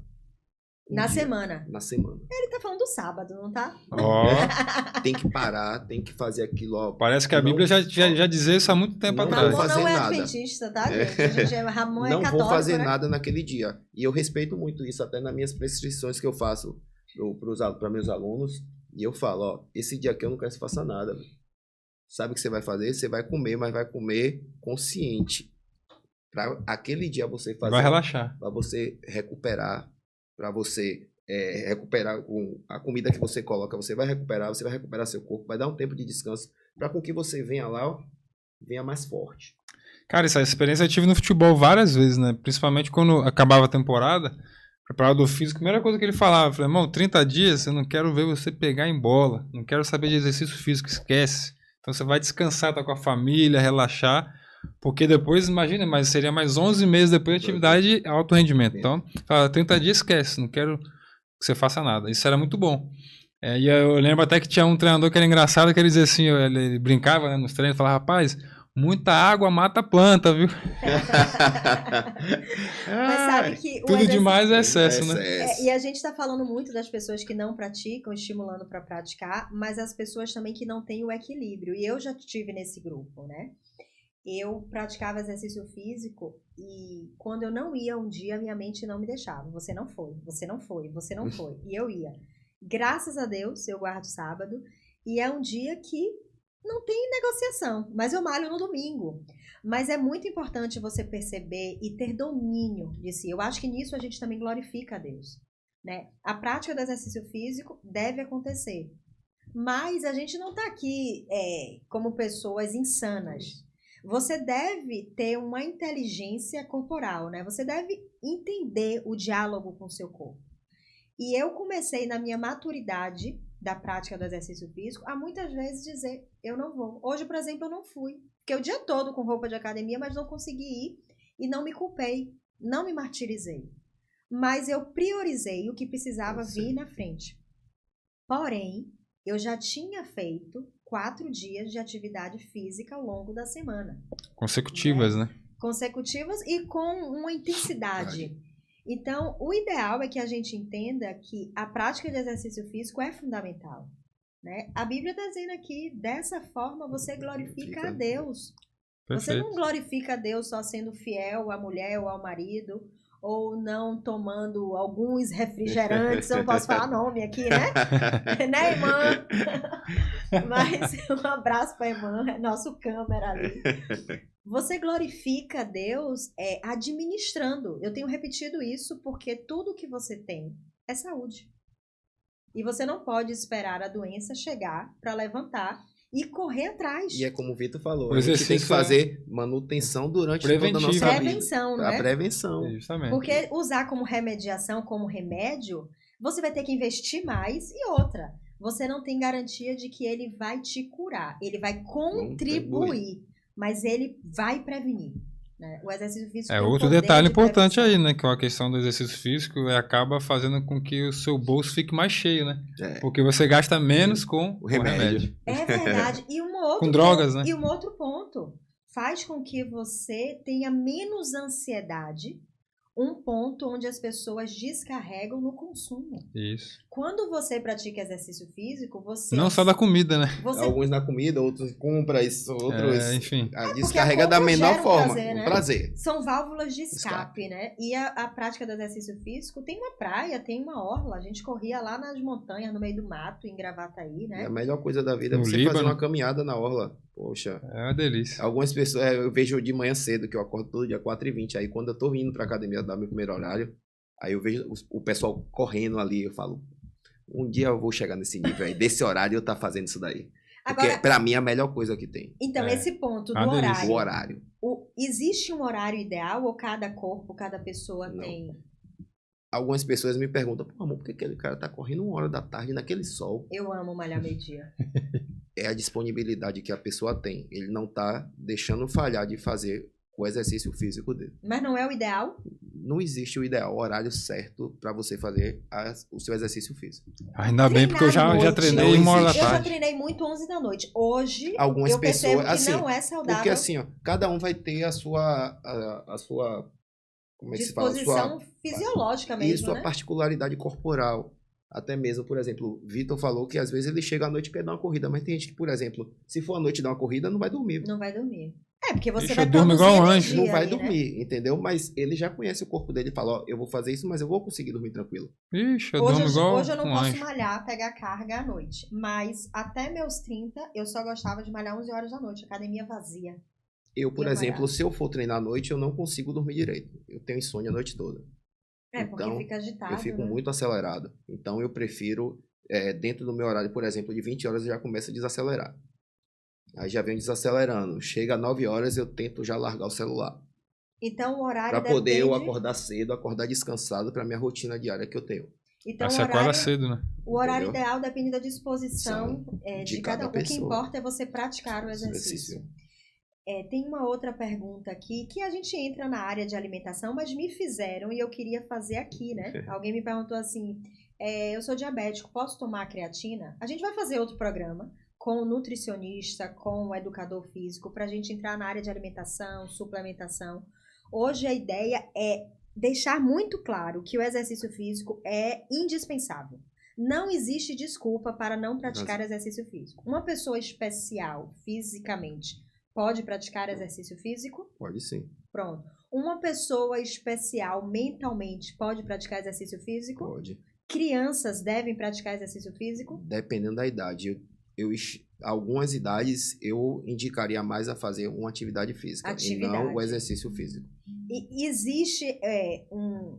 Na semana. Ele tá falando do sábado, não tá? Tem que parar, tem que fazer aquilo. Ó, parece que a Bíblia já dizia isso há muito tempo atrás. Ramon não é adventista, tá, gente? Ramon é católico, não vou fazer nada naquele dia. E eu respeito muito isso, até nas minhas prescrições que eu faço para meus alunos. E eu falo, ó, esse dia aqui eu não quero que você faça nada. Sabe o que você vai fazer? Você vai comer, mas vai comer consciente. Para aquele dia você fazer... Vai relaxar. Para você recuperar, para você recuperar com a comida que você coloca, você vai recuperar seu corpo, vai dar um tempo de descanso. para com que você venha lá, ó, venha mais forte. Cara, essa experiência eu tive no futebol várias vezes, né? Principalmente quando acabava a temporada, preparador físico, a primeira coisa que ele falava, eu falei, irmão, 30 dias eu não quero ver você pegar em bola, não quero saber de exercício físico, esquece. Então você vai descansar, tá com a família, relaxar, porque depois, imagina, mas seria mais 11 meses depois de atividade alto rendimento. Então, fala, 30 dias esquece, não quero que você faça nada. Isso era muito bom. E eu lembro até que tinha um treinador que era engraçado, que ele dizia assim, ele brincava, né, nos treinos, falava, rapaz, muita água mata a planta, viu? Mas sabe que tudo demais é excesso, né? E a gente está falando muito das pessoas que não praticam, estimulando para praticar, mas as pessoas também que não têm o equilíbrio. E eu já estive nesse grupo, né? Eu praticava exercício físico e quando eu não ia um dia, minha mente não me deixava. Você não foi, você não foi, você não foi. E eu ia. Graças a Deus, eu guardo sábado. E é um dia que não tem negociação, mas eu malho no domingo. Mas é muito importante você perceber e ter domínio de si. Eu acho que nisso a gente também glorifica a Deus, né? A prática do exercício físico deve acontecer. Mas a gente não está aqui como pessoas insanas. Você deve ter uma inteligência corporal, né? Você deve entender o diálogo com o seu corpo. E eu comecei na minha maturidade da prática do exercício físico a muitas vezes dizer, eu não vou. Hoje, por exemplo, eu não fui. Fiquei o dia todo com roupa de academia, mas não consegui ir e não me culpei, não me martirizei. Mas eu priorizei o que precisava vir na frente. Porém, eu já tinha feito 4 dias de atividade física ao longo da semana. Consecutivas, né? Consecutivas e com uma intensidade. Então, o ideal é que a gente entenda que a prática de exercício físico é fundamental, né? A Bíblia está dizendo aqui, dessa forma você glorifica a Deus. Perfeito. Você não glorifica a Deus só sendo fiel à mulher ou ao marido, ou não tomando alguns refrigerantes, eu não posso falar nome aqui, né? Né, irmã? Mas um abraço para a irmã, nosso câmera ali. Você glorifica a Deus administrando. Eu tenho repetido isso porque tudo que você tem é saúde. E você não pode esperar a doença chegar para levantar e correr atrás. E é como o Vitor falou, a gente tem que fazer manutenção durante toda a nossa vida. Prevenção, né? A prevenção. Justamente. Porque usar como remediação, como remédio, você vai ter que investir mais. E outra, você não tem garantia de que ele vai te curar. Ele vai contribuir. Mas ele vai prevenir, né? O exercício físico outro detalhe importante aí, né? Que a questão do exercício físico acaba fazendo com que o seu bolso fique mais cheio, né? Porque você gasta menos com o remédio. É verdade. E com drogas, né? E um outro ponto. Faz com que você tenha menos ansiedade. Um ponto onde as pessoas descarregam no consumo. Isso. Quando você pratica exercício físico, você... Não só da comida, né? Alguns na comida, outros compra isso, outros... enfim. Descarrega da menor forma. Prazer, né? Prazer. São válvulas de escape, né? E a prática do exercício físico tem uma praia, tem uma orla. A gente corria lá nas montanhas, no meio do mato, em Gravataí, né? E a melhor coisa da vida é você fazer uma caminhada na orla. Poxa. É uma delícia. Algumas pessoas... eu vejo de manhã cedo, que eu acordo todo dia 4h20. Aí quando eu tô indo pra academia dar meu primeiro horário, aí eu vejo o pessoal correndo ali, eu falo, um dia eu vou chegar nesse nível aí, desse horário eu tá fazendo isso daí. Porque agora, pra mim é a melhor coisa que tem. Então, esse ponto do horário. O horário. Existe um horário ideal ou cada corpo, cada pessoa tem? Algumas pessoas me perguntam, pô, amor, por que aquele cara tá correndo 1h da tarde naquele sol? Eu amo malhar meio-dia. É a disponibilidade que a pessoa tem. Ele não tá deixando falhar de fazer o exercício físico dele. Mas não é o ideal? Não existe o ideal, o horário certo para você fazer o seu exercício físico. Ainda bem, porque eu já treinei 1h da tarde. Eu já treinei muito 11 da noite. Hoje, algumas pessoas, assim, não é saudável. Porque assim, ó, cada um vai ter a sua como é que se fala? Disposição fisiológica mesmo, isso, né? A particularidade corporal. Até mesmo, por exemplo, o Vitor falou que às vezes ele chega à noite e quer dar uma corrida, mas tem gente que, por exemplo, se for à noite dar uma corrida, não vai dormir. Não vai dormir. Porque você vai dormir igual um anjo. Não vai dormir, entendeu? Mas ele já conhece o corpo dele e fala, ó, eu vou fazer isso, mas eu vou conseguir dormir tranquilo. Ixi, eu durmo igual hoje eu não posso malhar, pegar carga à noite. Mas até meus 30, eu só gostava de malhar 11 horas da noite, academia vazia. Eu, por exemplo, se eu for treinar à noite, eu não consigo dormir direito. Eu tenho insônia a noite toda. Porque fica agitado. Eu fico muito acelerado. Então eu prefiro, dentro do meu horário, por exemplo, de 20 horas, eu já começo a desacelerar. Aí já vem desacelerando. Chega às 9 horas, eu tento já largar o celular. Então o horário para poder depende... eu acordar cedo, acordar descansado para minha rotina diária que eu tenho. Então, você acorda cedo, né? O horário ideal depende da disposição de cada um. pessoa. O que importa é você praticar o exercício. Tem uma outra pergunta aqui, que a gente entra na área de alimentação, mas me fizeram e eu queria fazer aqui, né? Alguém me perguntou assim, eu sou diabético, posso tomar creatina? A gente vai fazer outro programa com o nutricionista, com o educador físico, para a gente entrar na área de alimentação, suplementação. Hoje a ideia é deixar muito claro que o exercício físico é indispensável. Não existe desculpa para não praticar exercício físico. Uma pessoa especial fisicamente pode praticar exercício físico? Pode sim. Pronto. Uma pessoa especial mentalmente pode praticar exercício físico? Pode. Crianças devem praticar exercício físico? Dependendo da idade. Algumas idades eu indicaria mais a fazer uma atividade física e não o exercício físico. E existe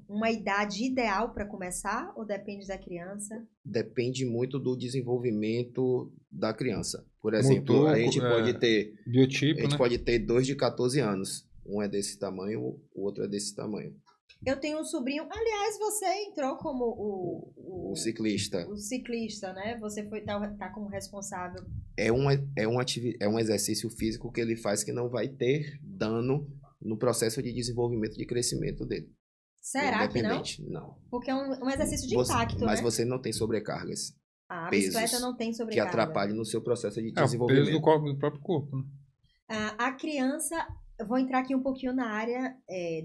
uma idade ideal para começar ou depende da criança? Depende muito do desenvolvimento da criança. Por exemplo, a gente pode ter biotipo, a gente pode ter 2 de 14 anos. Um é desse tamanho, o outro é desse tamanho. Eu tenho um sobrinho, aliás, você entrou como o ciclista. O ciclista, né? Você tá como responsável. É um exercício físico que ele faz que não vai ter dano no processo de desenvolvimento e crescimento dele. Será que não? Não. Porque é um exercício de impacto, mas né? você não tem sobrecargas. A bicicleta não tem sobrecarga. Que atrapalhe no seu processo de desenvolvimento. O peso do próprio corpo, né? A criança... Eu vou entrar aqui um pouquinho na área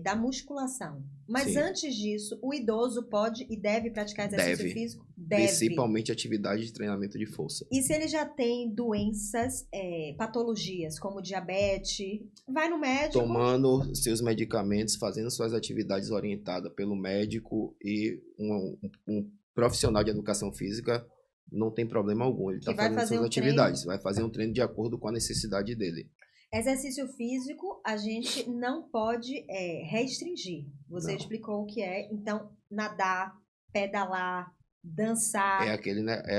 da musculação. Mas antes disso, o idoso pode e deve praticar exercício físico? Deve. Principalmente atividade de treinamento de força. E se ele já tem doenças, patologias, como diabetes, vai no médico? Tomando seus medicamentos, fazendo suas atividades orientadas pelo médico e um profissional de educação física, não tem problema algum. Ele está fazendo suas atividades. Vai fazer um treino de acordo com a necessidade dele. Exercício físico, a gente não pode restringir. Você explicou o que é. Então, nadar, pedalar, dançar... É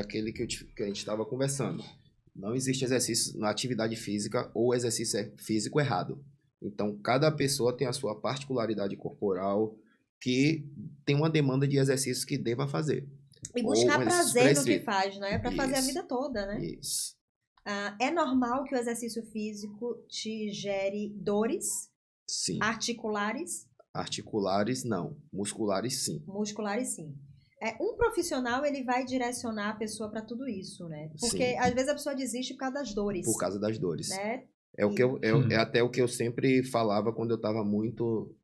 aquele que a gente estava conversando. Não existe exercício na atividade física ou exercício físico errado. Então, cada pessoa tem a sua particularidade corporal que tem uma demanda de exercícios que deva fazer. E buscar prazer no que faz, né? Para fazer a vida toda, né? Isso. É normal que o exercício físico te gere dores? Sim. Articulares? Articulares, não. Musculares, sim. Musculares, sim. Um profissional, ele vai direcionar a pessoa para tudo isso, né? Porque, às vezes, a pessoa desiste por causa das dores. Por causa das dores. Né? É até o que eu sempre falava quando eu estava muito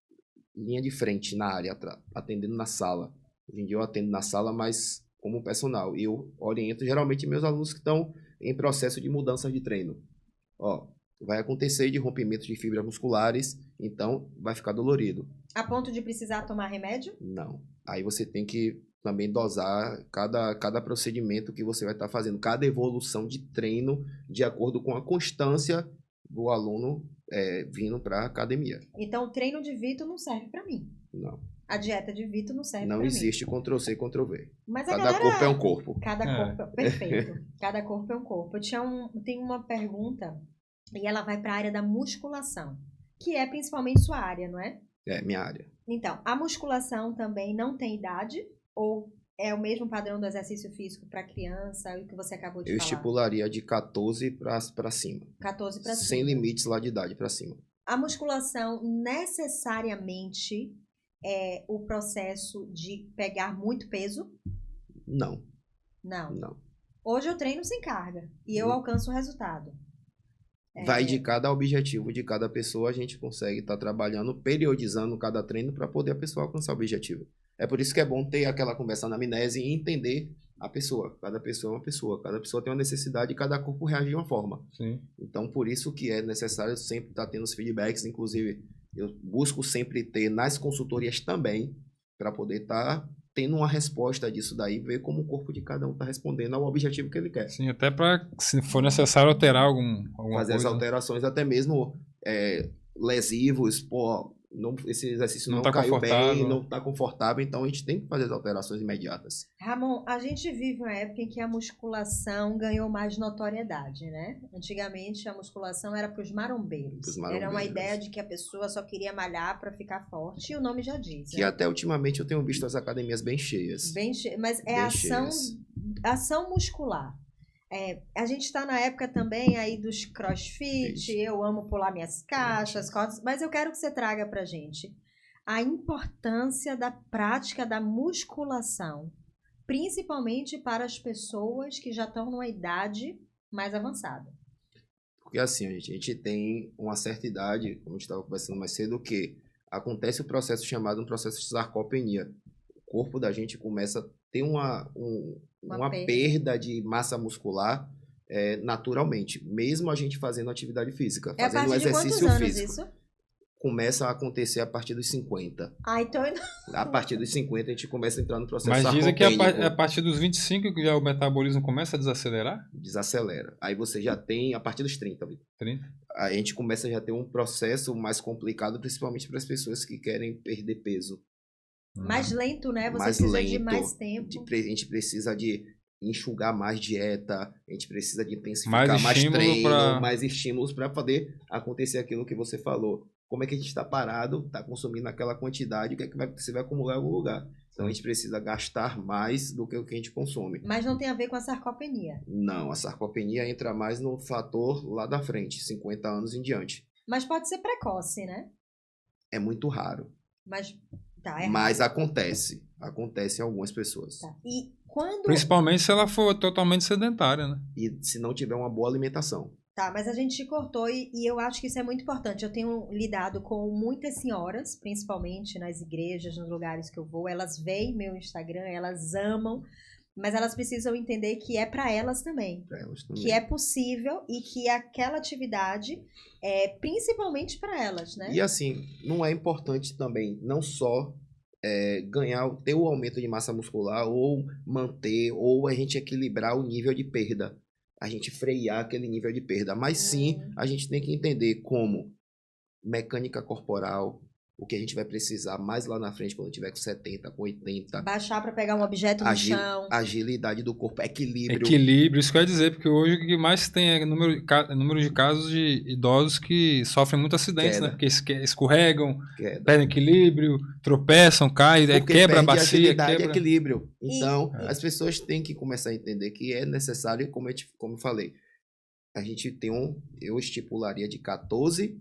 linha de frente na área, atendendo na sala. Hoje em dia eu atendo na sala, mas como personal. E eu oriento, geralmente, meus alunos que estão em processo de mudança de treino. Vai acontecer de rompimento de fibras musculares, então vai ficar dolorido. A ponto de precisar tomar remédio? Não. Aí você tem que também dosar cada procedimento que você vai estar fazendo, cada evolução de treino, de acordo com a constância do aluno vindo para a academia. Então, o treino de Vitor não serve para mim? Não. A dieta de Vitor não serve para mim? Não existe Ctrl-C, Ctrl-V. Mas cada corpo é um corpo. Cada corpo, perfeito. Cada corpo é um corpo. Tem uma pergunta, e ela vai para a área da musculação, que é principalmente sua área, não é? É, minha área. Então, a musculação também não tem idade? Ou é o mesmo padrão do exercício físico para criança, o que você acabou de falar? Eu estipularia de 14 para cima. 14 para cima. Sem limites lá de idade para cima. A musculação necessariamente é o processo de pegar muito peso? Não. Não. Hoje eu treino sem carga e eu alcanço o resultado. Vai de cada objetivo de cada pessoa, a gente consegue estar trabalhando, periodizando cada treino para poder a pessoa alcançar o objetivo. É por isso que é bom ter aquela conversa na anamnese e entender a pessoa. Cada pessoa é uma pessoa, cada pessoa tem uma necessidade e cada corpo reage de uma forma. Sim. Então, por isso que é necessário sempre estar tendo os feedbacks, inclusive eu busco sempre ter nas consultorias também, para poder estar tendo uma resposta disso daí, ver como o corpo de cada um está respondendo ao objetivo que ele quer. Sim, até para, se for necessário, alterar alguma fazer coisa. As alterações, até mesmo lesivos, esse exercício não tá caiu bem, não está confortável, então a gente tem que fazer as alterações imediatas. Ramon, a gente vive uma época em que a musculação ganhou mais notoriedade, né? Antigamente a musculação era para os marombeiros. Era uma ideia de que a pessoa só queria malhar para ficar forte, e o nome já diz. Que até ultimamente eu tenho visto as academias bem cheias. Mas é ação muscular. A gente está na época também aí dos crossfit, eu amo pular minhas caixas, cordas, mas eu quero que você traga pra gente a importância da prática da musculação, principalmente para as pessoas que já estão numa idade mais avançada. Porque assim, a gente tem uma certa idade, como a gente estava conversando mais cedo, que acontece o processo chamado um processo de sarcopenia. O corpo da gente começa a ter uma perda de massa muscular naturalmente, mesmo a gente fazendo atividade física, fazendo exercício físico. Isso? Começa a acontecer a partir dos 50. Então... A partir dos 50 a gente começa a entrar no processo sarcopênico. Mas dizem que a partir dos 25 que já o metabolismo começa a desacelerar? Desacelera. Aí você já tem, a partir dos 30. 30? Aí a gente começa a já ter um processo mais complicado, principalmente para as pessoas que querem perder peso. Mais lento, né? Você precisa de mais tempo. A gente precisa de enxugar mais dieta, a gente precisa de intensificar mais treino, mais estímulos para poder acontecer aquilo que você falou. Como é que a gente está parado, está consumindo aquela quantidade, o que é que você vai acumular em algum lugar. Então a gente precisa gastar mais do que o que a gente consome. Mas não tem a ver com a sarcopenia? Não, a sarcopenia entra mais no fator lá da frente, 50 anos em diante. Mas pode ser precoce, né? É muito raro. Mas acontece em algumas pessoas. Tá. E quando... Principalmente se ela for totalmente sedentária, né? E se não tiver uma boa alimentação. Tá, mas a gente cortou e eu acho que isso é muito importante. Eu tenho lidado com muitas senhoras, principalmente nas igrejas, nos lugares que eu vou. Elas veem meu Instagram, elas amam, mas elas precisam entender que é para elas também. Para elas também. Que é possível e que aquela atividade é principalmente para elas, né? E assim, não é importante também, não só ter o aumento de massa muscular ou manter, ou a gente equilibrar o nível de perda. A gente frear aquele nível de perda. Mas sim, a gente tem que entender como mecânica corporal, o que a gente vai precisar mais lá na frente, quando tiver com 70, com 80. Baixar para pegar um objeto no chão. Agilidade do corpo, equilíbrio. Equilíbrio, isso quer dizer, porque hoje o que mais tem é número de casos de idosos que sofrem muito acidentes, né? Porque escorregam, perdem equilíbrio, tropeçam, caem, quebra a bacia. Agilidade e equilíbrio. Então, as pessoas têm que começar a entender que é necessário, como eu falei, a gente tem eu estipularia de 14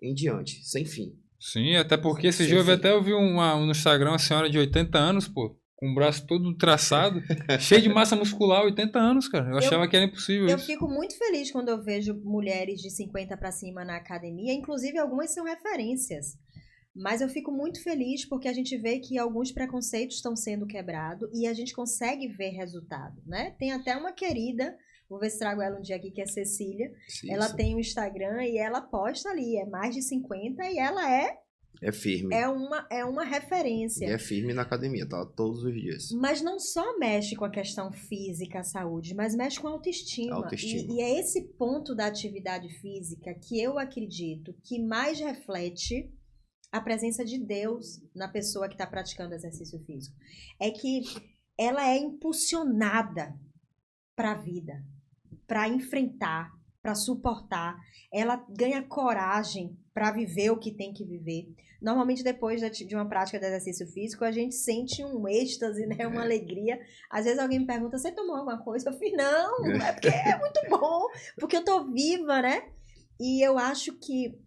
em diante, sem fim. Sim, até porque esse dia eu vi no Instagram uma senhora de 80 anos, pô, com o braço todo traçado, cheio de massa muscular, 80 anos, cara. Eu achava que era impossível isso. Eu fico muito feliz quando eu vejo mulheres de 50 para cima na academia, inclusive algumas são referências. Mas eu fico muito feliz porque a gente vê que alguns preconceitos estão sendo quebrados e a gente consegue ver resultado, né? Tem até uma querida, vou ver se trago ela um dia aqui, que é Cecília. Sim, ela tem um Instagram e ela posta ali, é mais de 50 e ela é firme. É uma referência. E é firme na academia, tá? Todos os dias. Mas não só mexe com a questão física, a saúde, mas mexe com a autoestima. E é esse ponto da atividade física que eu acredito que mais reflete a presença de Deus na pessoa que está praticando exercício físico. É que ela é impulsionada para a vida, para enfrentar, para suportar. Ela ganha coragem para viver o que tem que viver. Normalmente, depois de uma prática de exercício físico, a gente sente um êxtase, né? Uma alegria. Às vezes alguém me pergunta, você tomou alguma coisa? Eu falei, não, é porque é muito bom, porque eu tô viva, né? E eu acho que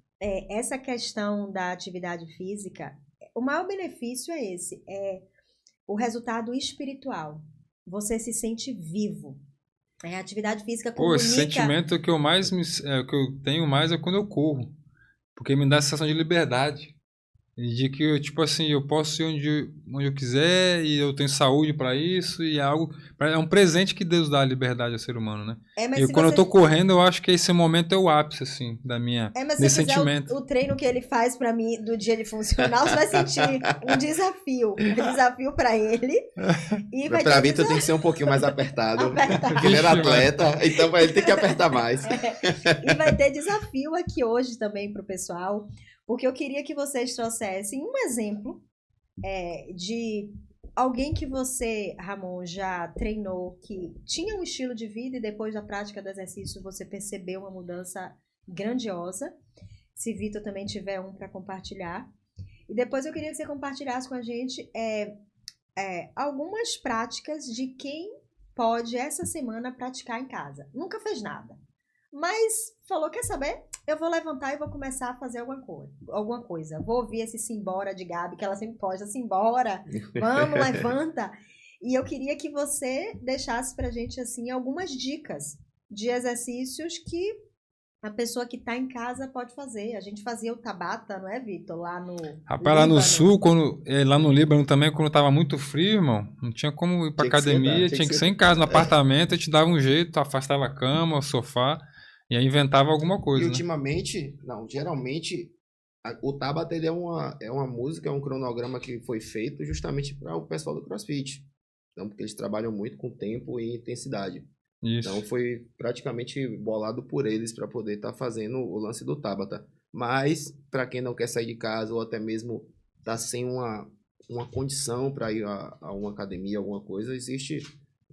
essa questão da atividade física, o maior benefício é esse, é o resultado espiritual. Você se sente vivo. A atividade física comunica... Esse sentimento que que eu tenho mais é quando eu corro. Porque me dá a sensação de liberdade. E de que, tipo assim, eu posso ir onde eu quiser e eu tenho saúde para isso e é um presente que Deus dá a liberdade ao ser humano, né? E quando eu tô correndo, eu acho que esse momento é o ápice, assim, da minha, desse sentimento. O treino que ele faz para mim do dia de funcional, você vai sentir um desafio para ele. E para mim, tu tem que ser um pouquinho mais apertado. Porque ele era atleta, então ele tem que apertar mais. E vai ter desafio aqui hoje também pro pessoal. Porque eu queria que vocês trouxessem um exemplo de alguém que você, Ramon, já treinou, que tinha um estilo de vida e depois da prática do exercício você percebeu uma mudança grandiosa. Se Vitor também tiver um para compartilhar. E depois eu queria que você compartilhasse com a gente algumas práticas de quem pode essa semana praticar em casa. Nunca fez nada, mas falou, quer saber? Eu vou levantar e vou começar a fazer alguma coisa. Vou ouvir esse simbora de Gabi, que ela sempre posta, simbora, vamos, levanta. E eu queria que você deixasse pra gente, assim, algumas dicas de exercícios que a pessoa que tá em casa pode fazer. A gente fazia o Tabata, não é, Vitor? Lá no Rapaz, lá no sul, lá no Líbano também, quando tava muito frio, irmão, não tinha como ir pra academia, tinha que ser em casa, no apartamento, a gente dava um jeito, afastava a cama, o sofá, e aí inventava alguma coisa. E ultimamente, geralmente, o Tabata ele é uma música, é um cronograma que foi feito justamente para o pessoal do CrossFit. Então, porque eles trabalham muito com tempo e intensidade. Isso. Então foi praticamente bolado por eles para poder estar fazendo o lance do Tabata. Mas, para quem não quer sair de casa ou até mesmo tá sem uma condição para ir a uma academia, alguma coisa, existe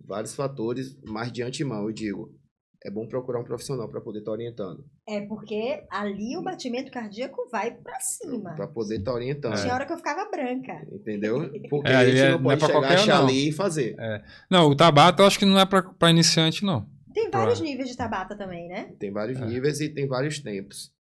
vários fatores, mas de antemão, eu digo, é bom procurar um profissional para poder estar orientando. Porque ali o batimento cardíaco vai para cima. Para poder estar orientando. Tinha hora que eu ficava branca. Entendeu? Porque a gente não pode chegar, achar ali e fazer. Não, o Tabata eu acho que não é para iniciante, não. Tem vários níveis de Tabata também, né? Tem vários níveis e tem vários tempos.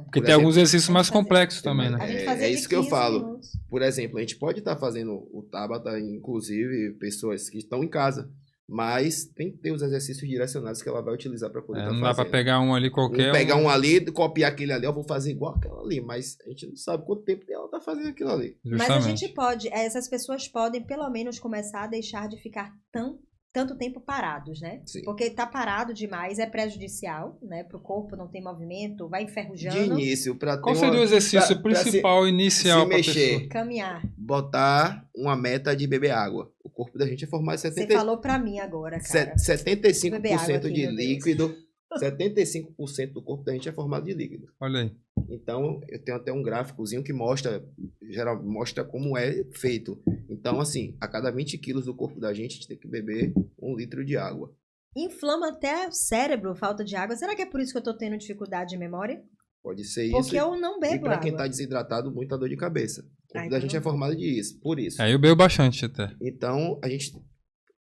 Porque tem alguns exercícios mais complexos também, né? É isso que eu falo. Por exemplo, a gente pode estar fazendo o Tabata, inclusive pessoas que estão em casa. Mas tem que ter os exercícios direcionados que ela vai utilizar para poder estar fazendo. Não dá para pegar um ali qualquer. Pegar um ali, copiar aquele ali, eu vou fazer igual aquela ali. Mas a gente não sabe quanto tempo ela tá fazendo aquilo ali. Justamente. Mas a gente pode, essas pessoas podem pelo menos começar a deixar de ficar tanto tempo parados, né? Sim. Porque tá parado demais é prejudicial, né? Pro corpo não tem movimento, vai enferrujando. De início, para ter Qual seria o exercício principal inicial para mexer? Caminhar. Botar uma meta de beber água. O corpo da gente é formado de 70... Você falou para mim agora, cara. 75% de líquido. 75% do corpo da gente é formado de líquido. Olha aí. Então, eu tenho até um gráficozinho que mostra como é feito. Então, assim, a cada 20 quilos do corpo da gente, a gente tem que beber 1 litro de água. Inflama até o cérebro, falta de água. Será que é por isso que eu tô tendo dificuldade de memória? Pode ser isso. Porque eu não bebo água. E para quem tá desidratado, muita dor de cabeça. O corpo da gente é formado por isso. Eu bebo bastante até. Então, a gente...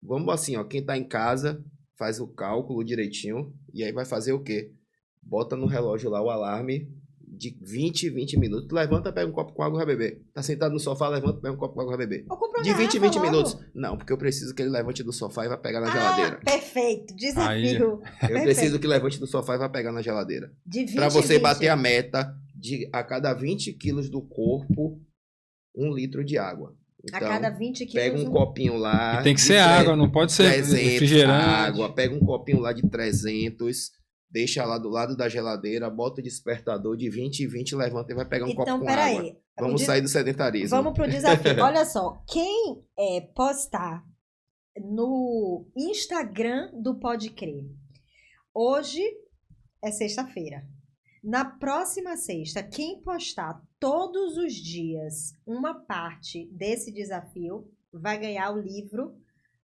Vamos assim, ó, quem tá em casa... Faz o cálculo direitinho. E aí vai fazer o quê? Bota no relógio lá o alarme de 20 minutos. Levanta, pega um copo com água e vai beber. Tá sentado no sofá, levanta, pega um copo com água e vai beber. De 20 minutos. Não, porque eu preciso que ele levante do sofá e vai pegar na geladeira. Perfeito. Desafio. Eu preciso que levante do sofá e vai pegar na geladeira. Para você bater a meta de a cada 20 quilos do corpo, 1 litro de água. Então, a cada 20 quilos. Pega um copinho lá. E tem que ser água, não pode ser 300 refrigerante. Água, pega um copinho lá de 300, deixa lá do lado da geladeira, bota o despertador de 20 e 20, levanta e vai pegar um copo com água. Aí. Vamos sair do sedentarismo. Vamos pro desafio. Olha só, quem postar no Instagram do Pode Crer, hoje é sexta-feira. Na próxima sexta, quem postar todos os dias uma parte desse desafio vai ganhar o livro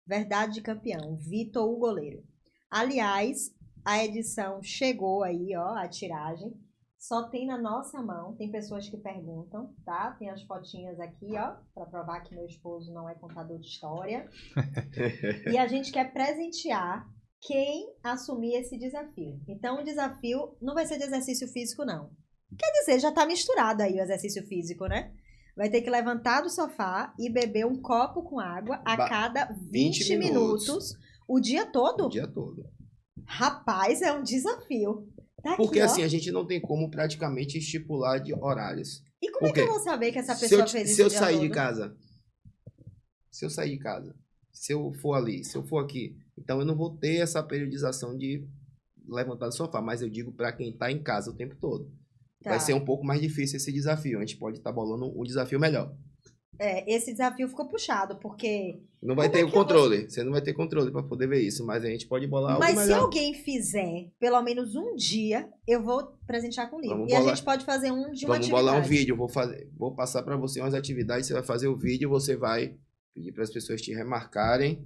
Verdade de Campeão, Vitor, o Goleiro. Aliás, a edição chegou aí, ó, a tiragem. Só tem na nossa mão, tem pessoas que perguntam, tá? Tem as fotinhas aqui, ó, para provar que meu esposo não é contador de história. E a gente quer presentear quem assumir esse desafio. Então, o desafio não vai ser de exercício físico, não. Quer dizer, já tá misturado aí o exercício físico, né? Vai ter que levantar do sofá e beber um copo com água a cada 20 minutos. O dia todo? O dia todo. Rapaz, é um desafio. Tá aqui, porque assim, a gente não tem como praticamente estipular de horários. E como é que eu vou saber que essa pessoa fez isso? Se eu sair de casa, se eu for ali, se eu for aqui, então eu não vou ter essa periodização de levantar do sofá, mas eu digo para quem tá em casa o tempo todo. Tá. Vai ser um pouco mais difícil esse desafio, a gente pode estar bolando um desafio melhor. esse desafio ficou puxado, porque... Não vai ter o controle. Você não vai ter controle para poder ver isso, mas a gente pode bolar algo melhor. Mas se alguém fizer pelo menos um dia, eu vou presentear com livro. E a gente pode fazer um de uma atividade. Vamos bolar um vídeo. Vou passar para você umas atividades. Você vai fazer o vídeo, você vai pedir para as pessoas te remarcarem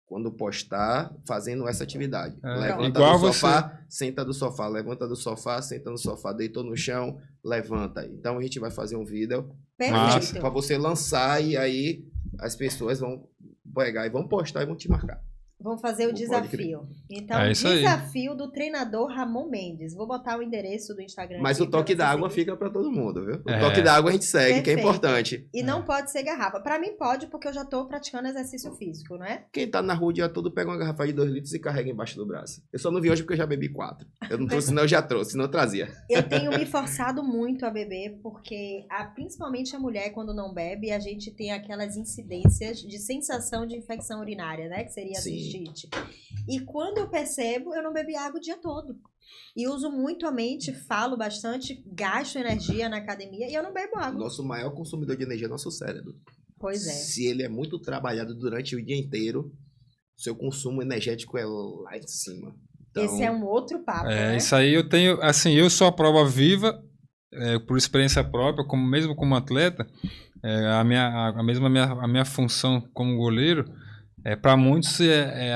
quando postar, fazendo essa atividade. Levanta igual do sofá, senta do sofá. Levanta do sofá, senta no sofá. Deitou no chão, levanta. Então a gente vai fazer um vídeo para você lançar e aí as pessoas vão pegar e vão postar e vão te marcar. Vão fazer o desafio. Então, o desafio do treinador Ramon Mendes. Vou botar o endereço do Instagram. Mas o toque da água fica para todo mundo, viu? O toque da água a gente segue, que é importante. E não pode ser garrafa. Para mim pode, porque eu já tô praticando exercício físico, não é? Quem tá na rua o dia todo pega uma garrafa de 2 litros e carrega embaixo do braço. Eu só não vi hoje porque eu já bebi 4. Eu não trouxe, senão eu já trouxe, senão eu trazia. Eu tenho me forçado muito a beber, porque principalmente a mulher, quando não bebe, a gente tem aquelas incidências de sensação de infecção urinária, né? Que seria a cistite. E quando eu percebo, eu não bebi água o dia todo. E uso muito a mente, falo bastante, gasto energia na academia e eu não bebo água. Nosso maior consumidor de energia é nosso cérebro. Pois é. Se ele é muito trabalhado durante o dia inteiro, seu consumo energético é lá em cima. Então, esse é um outro papo, né? Isso aí eu tenho, assim, eu sou a prova viva, por experiência própria, mesmo como atleta, a minha função como goleiro, para muitos,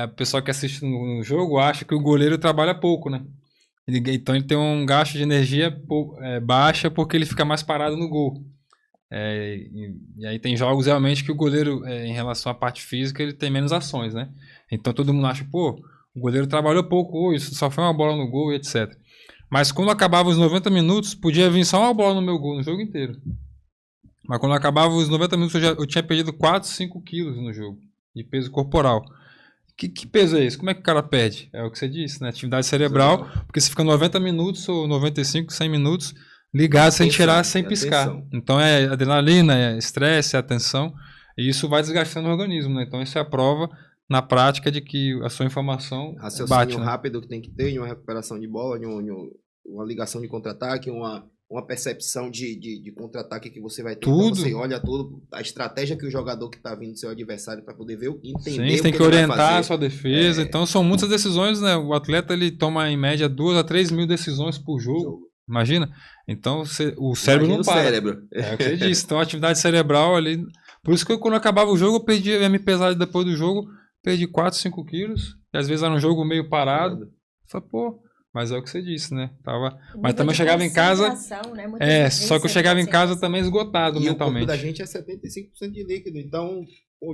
a pessoa que assiste no jogo acha que o goleiro trabalha pouco, né? Então ele tem um gasto de energia baixa porque ele fica mais parado no gol. E aí tem jogos realmente que o goleiro, em relação à parte física, ele tem menos ações, né? Então todo mundo acha, o goleiro trabalhou pouco hoje, só foi uma bola no gol e etc. Mas quando acabava os 90 minutos, podia vir só uma bola no meu gol, no jogo inteiro. Mas quando acabava os 90 minutos, eu tinha perdido 4, 5 quilos no jogo de peso corporal. Que peso é esse? Como é que o cara perde? É o que você disse, né? Atividade cerebral, porque você fica 90 minutos ou 95, 100 minutos ligado sem tirar, sem piscar. Então é adrenalina, é estresse, é atenção, e isso vai desgastando o organismo, né? Então isso é a prova na prática de que a sua informação raciocínio rápido que tem que ter em uma recuperação de bola, em uma ligação de contra-ataque, uma percepção de contra-ataque que você vai ter. Tudo. Então você olha tudo, a estratégia que o jogador que está vindo do seu adversário para poder ver, entender. Sim, você tem que orientar a sua defesa. Então são muitas decisões, né? O atleta ele toma em média 2 a 3 mil decisões por jogo. Imagina? Então o cérebro não para. É o que você disse. Então a atividade cerebral ali. Por isso que quando acabava o jogo, eu ia me pesar depois do jogo, perdi 4, 5 quilos. E às vezes era um jogo meio parado. Eu falei, mas é o que você disse, né? Mas também eu chegava em casa. Né? Só que eu chegava em casa também esgotado mentalmente. O corpo da gente é 75% de líquido. Então,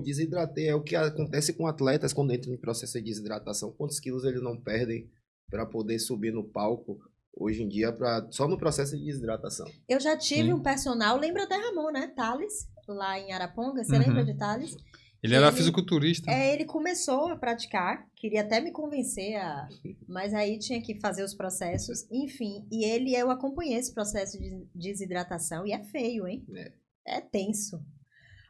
desidratei. É o que acontece com atletas quando entram em processo de desidratação. Quantos quilos eles não perdem para poder subir no palco hoje em dia, só no processo de desidratação? Eu já tive um personal, lembra até Ramon, né? Thales, lá em Araponga. Você lembra de Thales? Ele era fisiculturista. Ele começou a praticar, queria até me convencer, mas aí tinha que fazer os processos, enfim. E eu acompanhei esse processo de desidratação e é feio, hein? É tenso.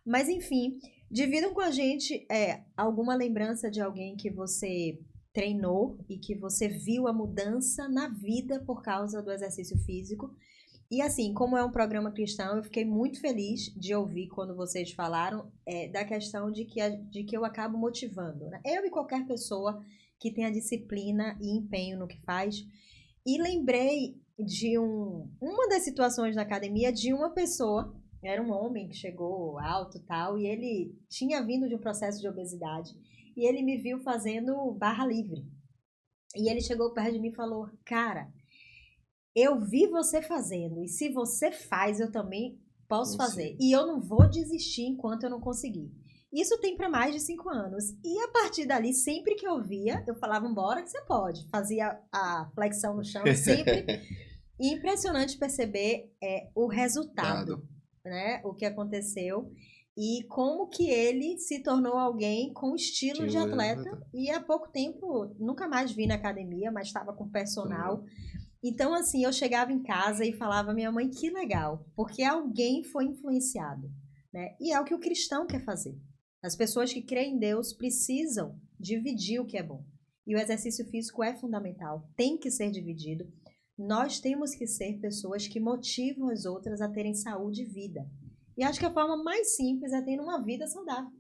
Mas enfim, dividam com a gente alguma lembrança de alguém que você treinou e que você viu a mudança na vida por causa do exercício físico. E assim, como é um programa cristão, eu fiquei muito feliz de ouvir quando vocês falaram da questão de que eu acabo motivando, né? Eu e qualquer pessoa que tenha disciplina e empenho no que faz. E lembrei de uma das situações na academia de uma pessoa, era um homem que chegou alto e tal, e ele tinha vindo de um processo de obesidade. E ele me viu fazendo barra livre. E ele chegou perto de mim e falou, cara, eu vi você fazendo, e se você faz, eu também posso fazer. E eu não vou desistir enquanto eu não conseguir. Isso tem para mais de 5 anos. E a partir dali, sempre que eu via, eu falava, bora que você pode. Fazia a flexão no chão sempre. E impressionante perceber o resultado, né? O que aconteceu. E como que ele se tornou alguém com estilo de atleta. E há pouco tempo, nunca mais vi na academia, mas estava com personal. Então, assim, eu chegava em casa e falava, minha mãe, que legal, porque alguém foi influenciado, né? E é o que o cristão quer fazer. As pessoas que creem em Deus precisam dividir o que é bom. E o exercício físico é fundamental, tem que ser dividido. Nós temos que ser pessoas que motivam as outras a terem saúde e vida. E acho que a forma mais simples é ter uma vida saudável.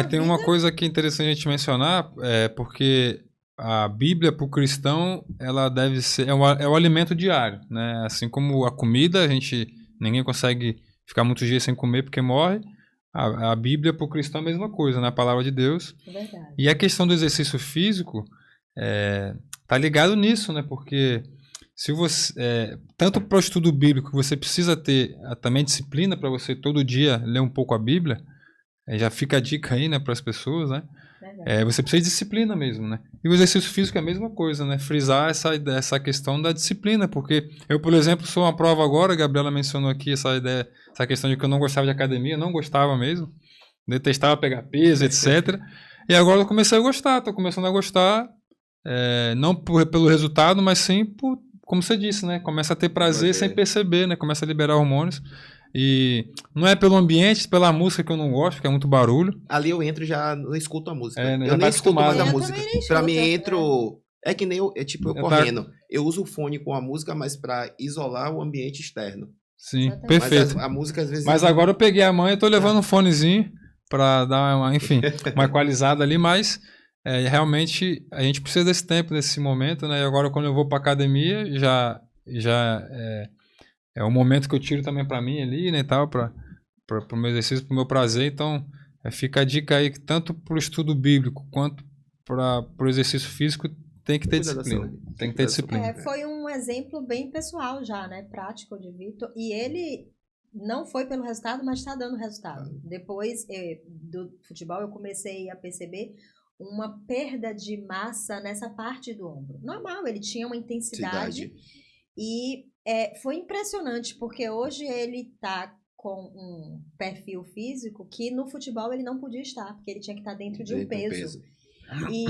Tem uma coisa que é interessante a gente mencionar, porque a Bíblia para o cristão, ela deve ser, é o alimento diário, né? Assim como a comida, ninguém consegue ficar muitos dias sem comer porque morre. A Bíblia para o cristão é a mesma coisa, né? A palavra de Deus. É verdade. E a questão do exercício físico tá ligado nisso, né? Porque se você, tanto para o estudo bíblico, você precisa ter também disciplina para você todo dia ler um pouco a Bíblia. Já fica a dica aí, né, para as pessoas, né? Você precisa de disciplina mesmo, né? E o exercício físico é a mesma coisa, né? Frisar essa questão da disciplina, porque eu, por exemplo, sou uma prova agora, a Gabriela mencionou aqui essa ideia, essa questão de que eu não gostava de academia, não gostava mesmo, detestava pegar peso, etc. E agora eu comecei a gostar, tô começando a gostar, não pelo resultado, mas sim por, como você disse, né? Começa a ter prazer sem perceber, né? Começa a liberar hormônios. E não é pelo ambiente, pela música que eu não gosto, que é muito barulho. Ali eu entro e já não escuto a música. Eu nem escuto mais a música. Pra mim, entro... É que nem eu correndo. Eu uso o fone com a música, mas pra isolar o ambiente externo. Sim, perfeito. Mas a música às vezes... Mas agora eu peguei a mãe e tô levando um fonezinho pra dar uma equalizada ali, mas realmente a gente precisa desse tempo, desse momento, né? E agora quando eu vou pra academia, já é o momento que eu tiro também pra mim ali, né, e tal, pro meu exercício, pro meu prazer. Então, fica a dica aí que tanto pro estudo bíblico quanto pro exercício físico tem que ter disciplina. Tem que ter disciplina. Foi um exemplo bem pessoal já, né, prático de Vitor. E ele não foi pelo resultado, mas está dando resultado. Depois do futebol, eu comecei a perceber uma perda de massa nessa parte do ombro. Normal, ele tinha uma intensidade. E foi impressionante, porque hoje ele está com um perfil físico que no futebol ele não podia estar, porque ele tinha que estar dentro de um peso. E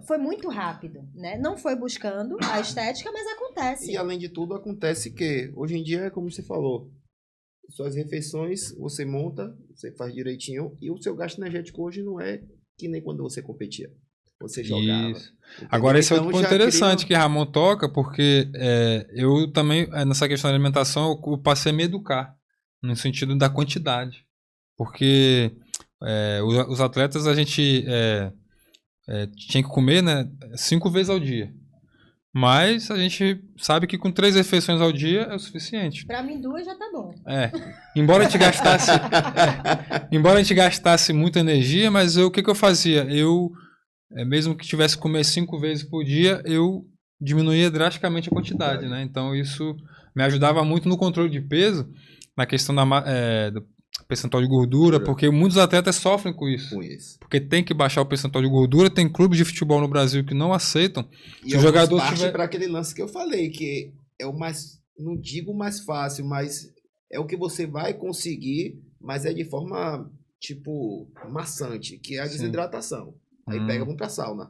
foi muito rápido, né? Não foi buscando a estética, mas acontece. E além de tudo, acontece que hoje em dia é como você falou, suas refeições você monta, você faz direitinho, e o seu gasto energético hoje não é que nem quando você competia. Você jogava. Isso. Agora, esse é outro ponto interessante que Ramon toca, porque eu também, nessa questão da alimentação, eu passei a me educar, no sentido da quantidade. Porque os atletas, a gente tinha que comer, né, 5 vezes ao dia. Mas a gente sabe que com 3 refeições ao dia é o suficiente. Pra mim, 2 já tá bom. Embora a gente gastasse muita energia, mas o que eu fazia? Mesmo que tivesse que comer 5 vezes por dia, eu diminuía drasticamente a quantidade, né? Então isso me ajudava muito no controle de peso, na questão do percentual de gordura, porque muitos atletas sofrem com isso. Porque tem que baixar o percentual de gordura, tem clubes de futebol no Brasil que não aceitam. E o jogador parte para aquele lance que eu falei, que é o mais, não digo mais fácil, mas é o que você vai conseguir, mas é de forma, tipo, maçante, que é a desidratação. Aí pega, vamos pra sauna.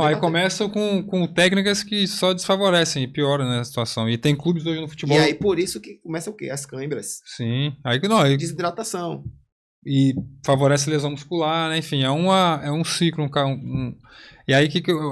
Aí começam com técnicas que só desfavorecem e pioram, né, a situação. E tem clubes hoje no futebol... E aí por isso que começa o quê? As câimbras. Sim. Desidratação. E favorece lesão muscular, né? Enfim, é um ciclo. E aí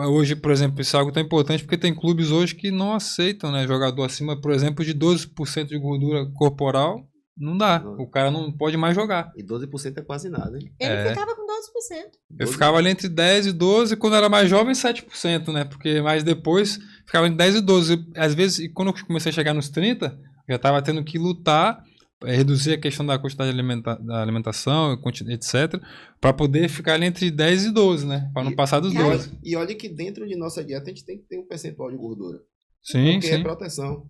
hoje, por exemplo, isso é algo tão importante porque tem clubes hoje que não aceitam, né, jogador acima, por exemplo, de 12% de gordura corporal. Não dá. O cara não pode mais jogar. E 12% é quase nada, hein? Ele ficava com 12%. Eu ficava ali entre 10 e 12, quando era mais jovem, 7%, né? Porque mais depois ficava entre 10 e 12. Às vezes, quando eu comecei a chegar nos 30, já estava tendo que lutar, reduzir a questão da quantidade da alimentação, etc., para poder ficar ali entre 10 e 12, né? Para não passar dos 12. E olha que dentro de nossa dieta a gente tem que ter um percentual de gordura. Sim, porque é proteção.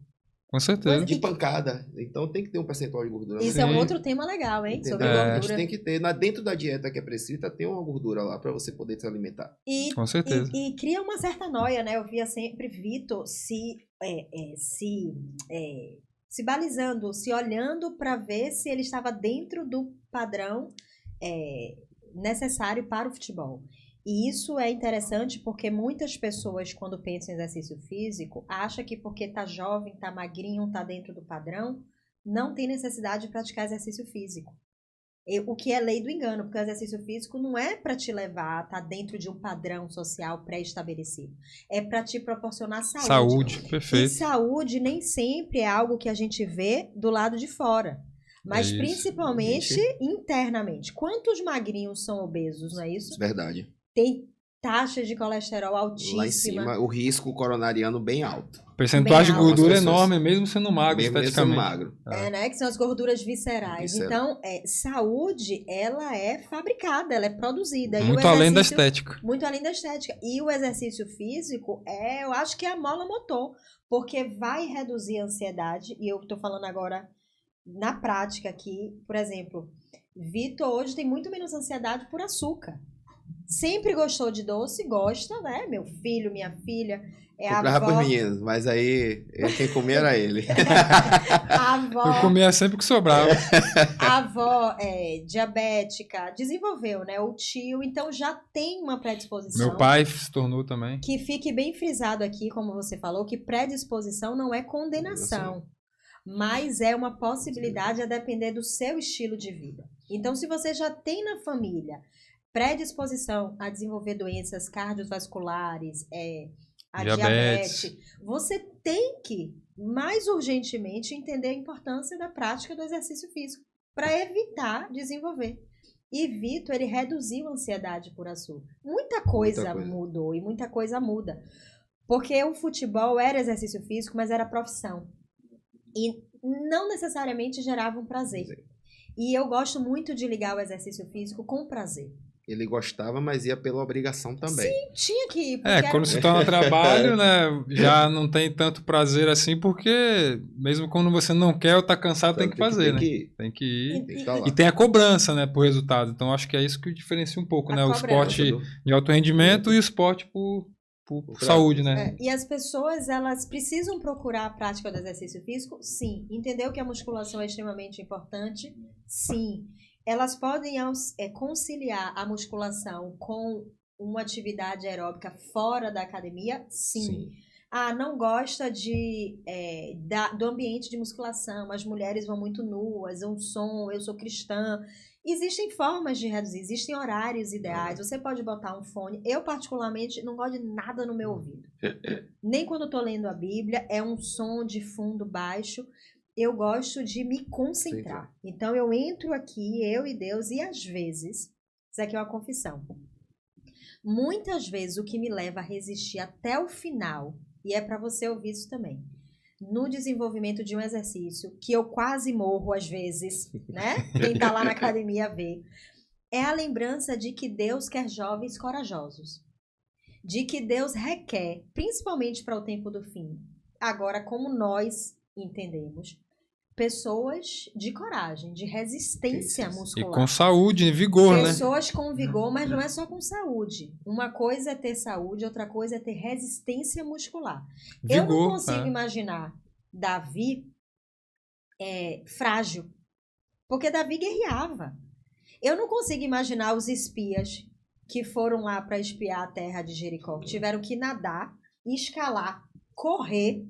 Com certeza. De pancada. Então tem que ter um percentual de gordura. Isso é um outro tema legal, hein? Entendeu? Sobre gordura. A gente tem que ter, dentro da dieta que é prescrita, tem uma gordura lá para você poder se alimentar. Com certeza. E cria uma certa noia, né? Eu via sempre Vitor se balizando, se olhando para ver se ele estava dentro do padrão necessário para o futebol. E isso é interessante porque muitas pessoas, quando pensam em exercício físico, acham que porque tá jovem, tá magrinho, tá dentro do padrão, não tem necessidade de praticar exercício físico. O que é lei do engano, porque o exercício físico não é para te levar a estar dentro de um padrão social pré-estabelecido. É para te proporcionar saúde. Saúde, perfeito. E saúde nem sempre é algo que a gente vê do lado de fora. Mas principalmente internamente. Quantos magrinhos são obesos, não é isso? Verdade. Tem taxa de colesterol altíssima. Lá em cima, o risco coronariano bem alto. Percentual de gordura enorme, mesmo sendo magro, esteticamente. Magro. Né? Que são as gorduras viscerais. Então, saúde, ela é fabricada, ela é produzida. Muito além da estética. Muito além da estética. E o exercício físico, eu acho que é a mola motor. Porque vai reduzir a ansiedade. E eu tô falando agora na prática aqui. Por exemplo, Vitor hoje tem muito menos ansiedade por açúcar. Sempre gostou de doce, gosta, né? Meu filho, minha filha. Comprava para os meninos, mas aí quem comia era ele. A avó, eu comia sempre que sobrava. A avó diabética, desenvolveu, né? O tio, então já tem uma predisposição. Meu pai se tornou também. Que fique bem frisado aqui, como você falou, que predisposição não é condenação. Mas é uma possibilidade a depender do seu estilo de vida. Então, se você já tem na família predisposição a desenvolver doenças cardiovasculares, a diabetes, você tem que, mais urgentemente, entender a importância da prática do exercício físico para evitar desenvolver. E Vitor, ele reduziu a ansiedade por açúcar. Muita coisa mudou e muita coisa muda. Porque o futebol era exercício físico, mas era profissão. E não necessariamente gerava um prazer. E eu gosto muito de ligar o exercício físico com prazer. Ele gostava, mas ia pela obrigação também. Sim, tinha que ir. Quando se torna trabalho, né, já não tem tanto prazer assim, porque mesmo quando você não quer ou tá cansado, tem que fazer, né? Tem que ir. E tem a cobrança, né, por resultado. Então, acho que é isso que diferencia um pouco, né? O esporte de alto rendimento e o esporte por saúde, né? E as pessoas, elas precisam procurar a prática do exercício físico? Sim. Entendeu que a musculação é extremamente importante? Sim. Elas podem conciliar a musculação com uma atividade aeróbica fora da academia? Sim. Não gosta do ambiente de musculação, as mulheres vão muito nuas, um som, eu sou cristã. Existem formas de reduzir, existem horários ideais, você pode botar um fone. Eu, particularmente, não gosto de nada no meu ouvido. Nem quando eu tô lendo a Bíblia, é um som de fundo baixo. Eu gosto de me concentrar. Então, eu entro aqui, eu e Deus, e às vezes, isso aqui é uma confissão, muitas vezes o que me leva a resistir até o final, e é para você ouvir isso também, no desenvolvimento de um exercício, que eu quase morro às vezes, né? Quem tá lá na academia vê, é a lembrança de que Deus quer jovens corajosos. De que Deus requer, principalmente para o tempo do fim, agora como nós entendemos, pessoas de coragem, de resistência muscular. E com saúde e vigor, né? Pessoas com vigor, mas não é só com saúde. Uma coisa é ter saúde, outra coisa é ter resistência muscular. Vigor, eu não consigo imaginar Davi frágil, porque Davi guerreava. Eu não consigo imaginar os espias que foram lá para espiar a terra de Jericó, que tiveram que nadar, escalar, correr,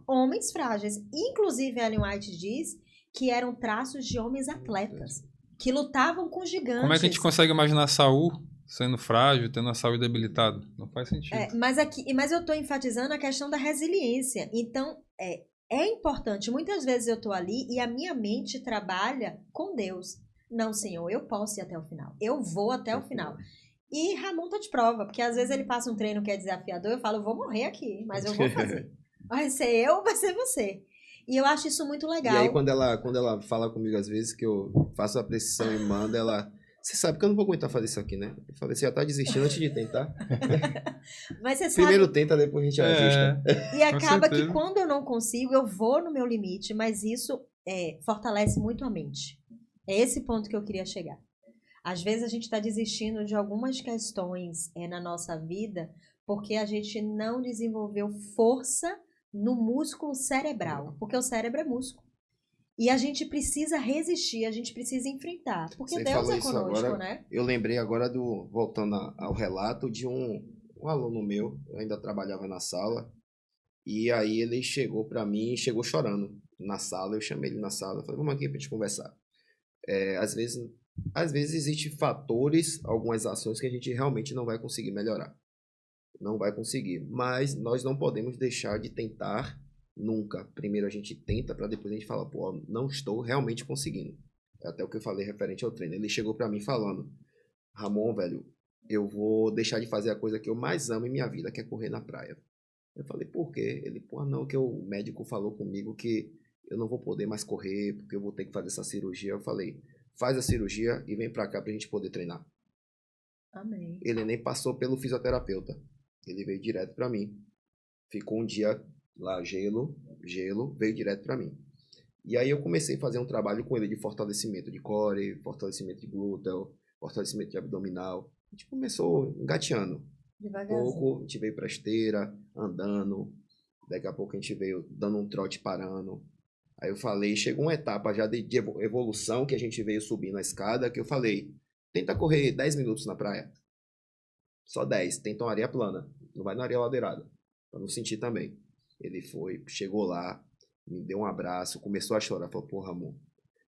homens frágeis. Inclusive, Ellen White diz que eram traços de homens atletas, que lutavam com gigantes. Como é que a gente consegue imaginar Saul sendo frágil, tendo a saúde debilitada? Não faz sentido. Mas eu estou enfatizando a questão da resiliência. Então, é importante. Muitas vezes eu estou ali e a minha mente trabalha com Deus. Não, Senhor, eu posso ir até o final. Eu vou até o final. E Ramon tá de prova, porque às vezes ele passa um treino que é desafiador, eu falo, eu vou morrer aqui, mas eu vou fazer. Vai ser eu, vai ser você. E eu acho isso muito legal. E aí, quando ela fala comigo, às vezes, que eu faço a precisão e mando, ela... Você sabe que eu não vou aguentar fazer isso aqui, né? Eu falei, você já tá desistindo antes de tentar. Mas você Primeiro sabe... tenta, depois a gente ajusta. E acaba que quando eu não consigo, eu vou no meu limite, mas isso fortalece muito a mente. É esse ponto que eu queria chegar. Às vezes a gente está desistindo de algumas questões na nossa vida porque a gente não desenvolveu força no músculo cerebral, porque o cérebro é músculo. E a gente precisa resistir, a gente precisa enfrentar, porque Você Deus é isso conosco, agora, né? Eu lembrei agora voltando ao relato de um aluno meu, eu ainda trabalhava na sala, e aí ele chegou para mim, chegou chorando na sala, eu chamei ele na sala, falei, vamos aqui pra gente conversar. Às vezes existem fatores, algumas ações que a gente realmente não vai conseguir melhorar. Não vai conseguir, mas nós não podemos deixar de tentar Nunca. Primeiro a gente tenta para depois a gente falar, pô, não estou realmente conseguindo. É até o que eu falei referente ao treino. Ele chegou para mim falando, Ramon, velho, eu vou deixar de fazer a coisa que eu mais amo em minha vida, que é correr na praia. Eu falei, por quê? Ele, pô, não, que o médico falou comigo que eu não vou poder mais correr, porque eu vou ter que fazer essa cirurgia. Eu falei, faz a cirurgia e vem pra cá pra gente poder treinar. Amém. Ele nem passou pelo fisioterapeuta. Ele veio direto pra mim. Ficou um dia lá, gelo, veio direto pra mim. E aí eu comecei a fazer um trabalho com ele de fortalecimento de core, fortalecimento de glúteo, fortalecimento de abdominal. A gente começou engateando. Pouco, a gente veio pra esteira, andando. Daqui a pouco a gente veio dando um trote parando. Aí eu falei, chegou uma etapa já de evolução que a gente veio subindo a escada, que eu falei, tenta correr 10 minutos na praia. Só 10, tenta uma areia plana. Não vai na areia ladeirada, pra não sentir também. Ele foi, chegou lá, me deu um abraço, começou a chorar. Falou, pô, Ramon,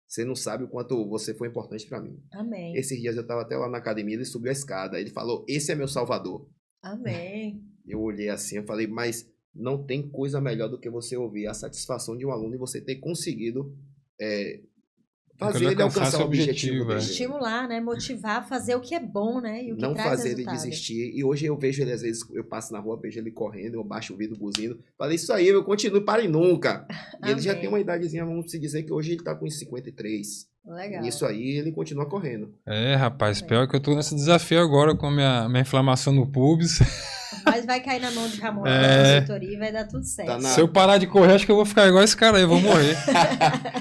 você não sabe o quanto você foi importante pra mim. Amém. Esses dias eu tava até lá na academia, ele subiu a escada. Ele falou, esse é meu salvador. Amém. Eu olhei assim, eu falei, mas não tem coisa melhor do que você ouvir a satisfação de um aluno e você ter conseguido fazer ele alcançar o objetivo dele. Estimular, né? Motivar, fazer o que é bom, né? E o que não traz fazer resultado. Ele desistir. E hoje eu vejo ele, às vezes, eu passo na rua, vejo ele correndo, eu baixo o vidro, buzino. Falei, isso aí, eu continuo, pare nunca. E ele já tem uma idadezinha, vamos se dizer que hoje ele tá com uns 53. Legal. Isso aí, ele continua correndo. Rapaz, pior que eu tô nesse desafio agora com a minha inflamação no pubis. Mas vai cair na mão de Ramon na consultoria e vai dar tudo certo. Se eu parar de correr, acho que eu vou ficar igual esse cara aí, eu vou morrer.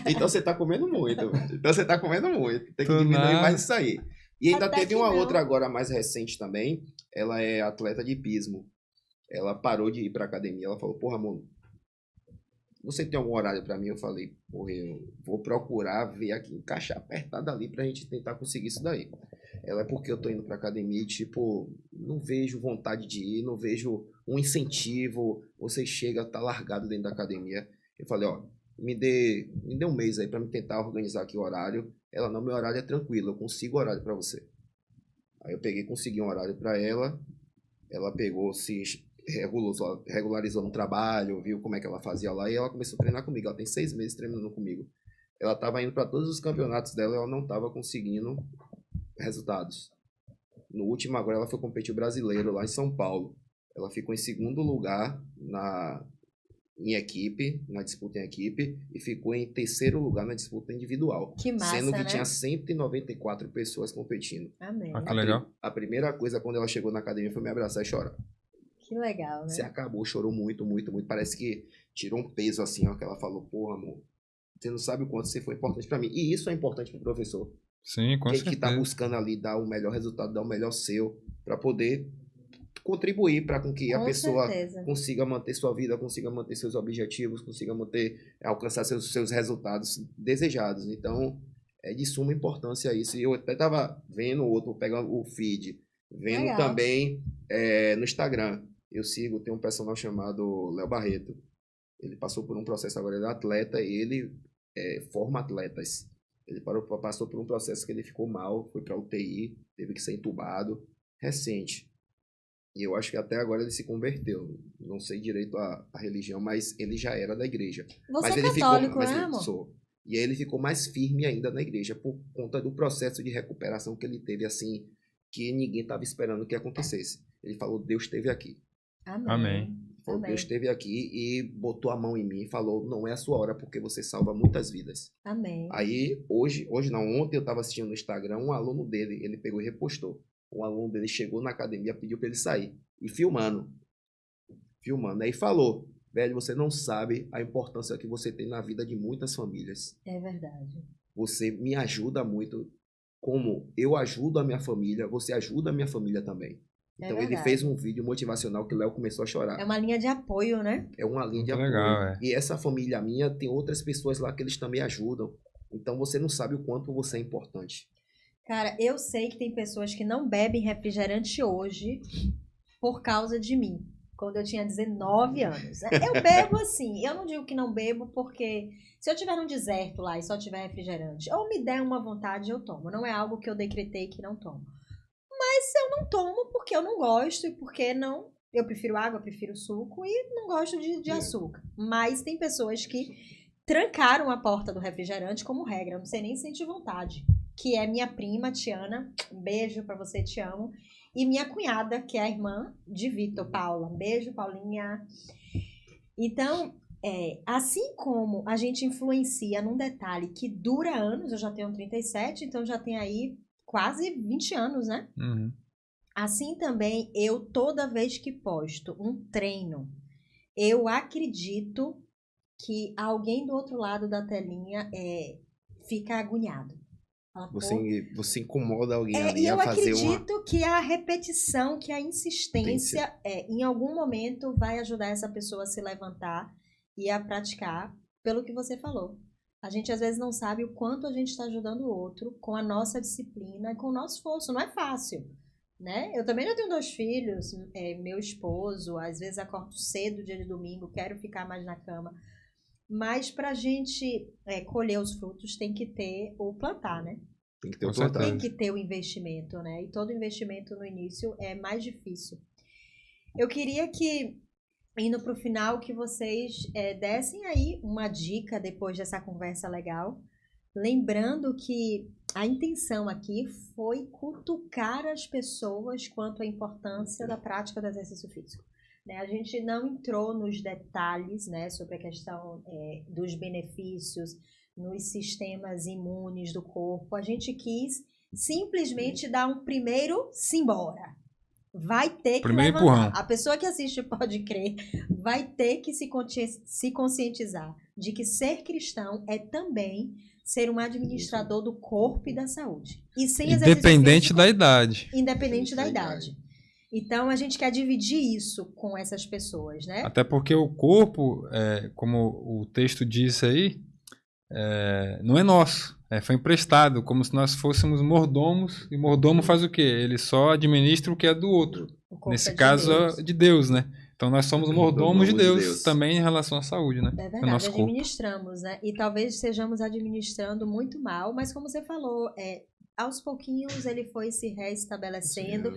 Então você tá comendo muito. Tem que diminuir mais isso aí. E ainda teve uma outra agora mais recente também. Ela é atleta de hipismo. Ela parou de ir pra academia. Ela falou, pô, Ramon, você tem algum horário pra mim? Eu falei, porra, eu vou procurar ver aqui, encaixar apertado ali pra gente tentar conseguir isso daí. Ela é porque eu tô indo pra academia e, tipo, não vejo vontade de ir, não vejo um incentivo. Você chega, tá largado dentro da academia. Eu falei, ó, me dê um mês aí pra me tentar organizar aqui o horário. Ela, não, meu horário é tranquilo, eu consigo horário pra você. Aí eu peguei, consegui um horário pra ela. Ela pegou, se regularizou no trabalho, viu como é que ela fazia lá e ela começou a treinar comigo. Ela tem 6 meses treinando comigo. Ela estava indo para todos os campeonatos dela e ela não estava conseguindo resultados. No último agora ela foi competir o brasileiro lá em São Paulo. Ela ficou em segundo lugar em equipe, na disputa em equipe, e ficou em terceiro lugar na disputa individual. Que massa, sendo que né? tinha 194 pessoas competindo. Amém. Que legal. A primeira coisa quando ela chegou na academia foi me abraçar e chorar. Que legal, né? Você acabou, chorou muito, muito, muito. Parece que tirou um peso assim, ó, que ela falou, porra, amor, você não sabe o quanto você foi importante pra mim. E isso é importante pro professor. Sim, com certeza. Que tá buscando ali dar o melhor resultado, dar o melhor seu, pra poder contribuir para com que a pessoa consiga manter sua vida, consiga manter seus objetivos, consiga alcançar seus resultados desejados. Então, é de suma importância isso. E eu até tava vendo pegando o feed, vendo legal. Também no Instagram. Eu tem um personal chamado Léo Barreto. Ele passou por um processo agora, ele é atleta e ele forma atletas. Ele passou por um processo que ele ficou mal, foi para UTI, teve que ser entubado, recente. E eu acho que até agora ele se converteu. Não sei direito a religião, mas ele já era da igreja. Você mas é ele católico, ficou, né, amor? E aí ele ficou mais firme ainda na igreja, por conta do processo de recuperação que ele teve, assim, que ninguém estava esperando que acontecesse. Ele falou, Deus esteve aqui. Amém. Falou, Deus esteve aqui e botou a mão em mim e falou, não é a sua hora, porque você salva muitas vidas. Amém. Aí, ontem eu estava assistindo no Instagram, um aluno dele, ele pegou e repostou. Um aluno dele chegou na academia, pediu para ele sair. E filmando. Aí falou, velho, você não sabe a importância que você tem na vida de muitas famílias. É verdade. Você me ajuda muito. Como eu ajudo a minha família, você ajuda a minha família também. Então ele fez um vídeo motivacional que o Léo começou a chorar. É uma linha de apoio, né? É uma linha de apoio. Legal, E essa família minha tem outras pessoas lá que eles também ajudam. Então você não sabe o quanto você é importante. Cara, eu sei que tem pessoas que não bebem refrigerante hoje por causa de mim, quando eu tinha 19 anos. Eu bebo assim, eu não digo que não bebo porque se eu tiver num deserto lá e só tiver refrigerante, ou me der uma vontade, eu tomo. Não é algo que eu decretei que não tomo. Mas eu não tomo porque eu não gosto e porque não Eu prefiro água, prefiro suco e não gosto de açúcar. Mas tem pessoas que trancaram a porta do refrigerante como regra. Não sei nem se sente vontade. Que é minha prima, Tiana. Um beijo pra você, te amo. E minha cunhada, que é a irmã de Vitor, Paula. Um beijo, Paulinha. Então, assim como a gente influencia num detalhe que dura anos, eu já tenho 37, então já tem aí quase 20 anos, né? Uhum. Assim também, eu toda vez que posto um treino, eu acredito que alguém do outro lado da telinha fica agoniado. Você incomoda alguém ali a fazer uma... Eu acredito que a repetição, que a insistência, em algum momento vai ajudar essa pessoa a se levantar e a praticar, pelo que você falou. A gente às vezes não sabe o quanto a gente está ajudando o outro com a nossa disciplina e com o nosso esforço. Não é fácil. Né? Eu também já tenho 2 filhos, meu esposo, às vezes acordo cedo dia de domingo, quero ficar mais na cama. Mas pra gente colher os frutos tem que ter o plantar, né? Tem que ter o plantar. Tem que ter o investimento, né? E todo investimento no início é mais difícil. Eu queria que, indo pro final, que vocês dessem aí uma dica depois dessa conversa legal. Lembrando que a intenção aqui foi cutucar as pessoas quanto à importância da prática do exercício físico. Né? A gente não entrou nos detalhes, né, sobre a questão dos benefícios nos sistemas imunes do corpo. A gente quis simplesmente dar um primeiro simbora. Vai ter que primeiro levantar. Empurrão. A pessoa que assiste Pode Crer vai ter que se conscientizar de que ser cristão é também ser um administrador do corpo e da saúde. E sem independente físico, da idade. Independente da idade. Então, a gente quer dividir isso com essas pessoas, né? Até porque o corpo, como o texto disse aí, não é nosso. Foi emprestado, como se nós fôssemos mordomos. E mordomo faz o quê? Ele só administra o que é do outro. Nesse caso, é de Deus, né? Então, nós somos mordomos de Deus também em relação à saúde, né? É verdade, administramos, né? E talvez estejamos administrando muito mal, mas como você falou, aos pouquinhos ele foi se reestabelecendo.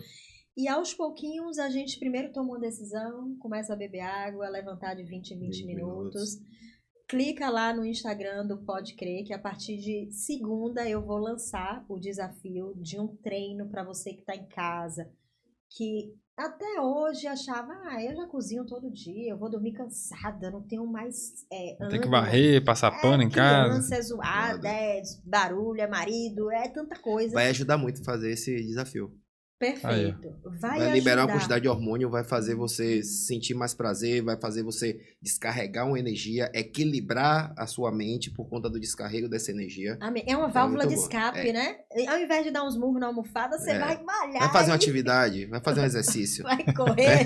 E aos pouquinhos a gente primeiro toma uma decisão, começa a beber água, levantar de 20 em 20 minutos. Clica lá no Instagram do Pode Crer, que a partir de segunda eu vou lançar o desafio de um treino para você que está em casa, que até hoje achava, eu já cozinho todo dia, eu vou dormir cansada, não tenho mais tem que varrer, passar pano em casa. Criança zoada, barulho, é marido, é tanta coisa. Vai ajudar muito fazer esse desafio. Perfeito. Vai liberar uma quantidade de hormônio, vai fazer você sentir mais prazer, vai fazer você descarregar uma energia, equilibrar a sua mente por conta do descarrego dessa energia. Amém. É uma válvula de escape, né? Ao invés de dar uns murros na almofada, você vai malhar. Vai fazer uma atividade, vai fazer um exercício. Vai correr.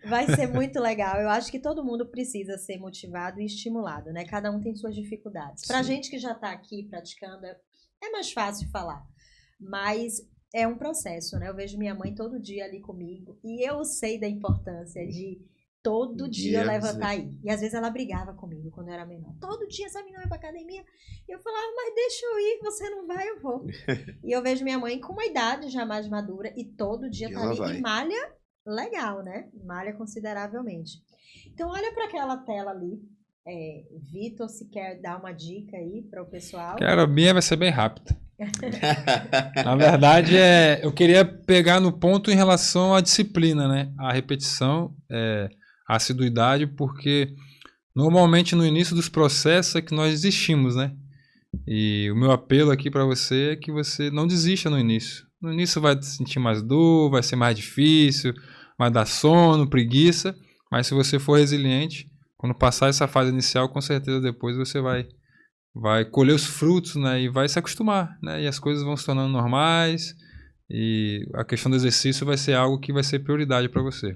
Vai ser muito legal. Eu acho que todo mundo precisa ser motivado e estimulado, né? Cada um tem suas dificuldades. Pra gente que já tá aqui praticando, é mais fácil falar. Mas é um processo, né? Eu vejo minha mãe todo dia ali comigo e eu sei da importância de todo dia levantar aí. E às vezes ela brigava comigo quando eu era menor. Todo dia essa menina vai pra academia. E eu falava, mas deixa eu ir, você não vai, eu vou. E eu vejo minha mãe com uma idade já mais madura e todo dia tá ali e malha legal, né? Malha consideravelmente. Então olha para aquela tela ali. Vitor, se quer dar uma dica aí para o pessoal. Quero, a minha vai ser bem rápida. Na verdade, eu queria pegar no ponto em relação à disciplina, né? A repetição, a assiduidade, porque normalmente no início dos processos é que nós desistimos, né? E o meu apelo aqui para você é que você não desista no início. No início vai sentir mais dor, vai ser mais difícil, vai dar sono, preguiça, mas se você for resiliente, quando passar essa fase inicial, com certeza depois você vai colher os frutos, né, e vai se acostumar, né, e as coisas vão se tornando normais, e a questão do exercício vai ser algo que vai ser prioridade para você.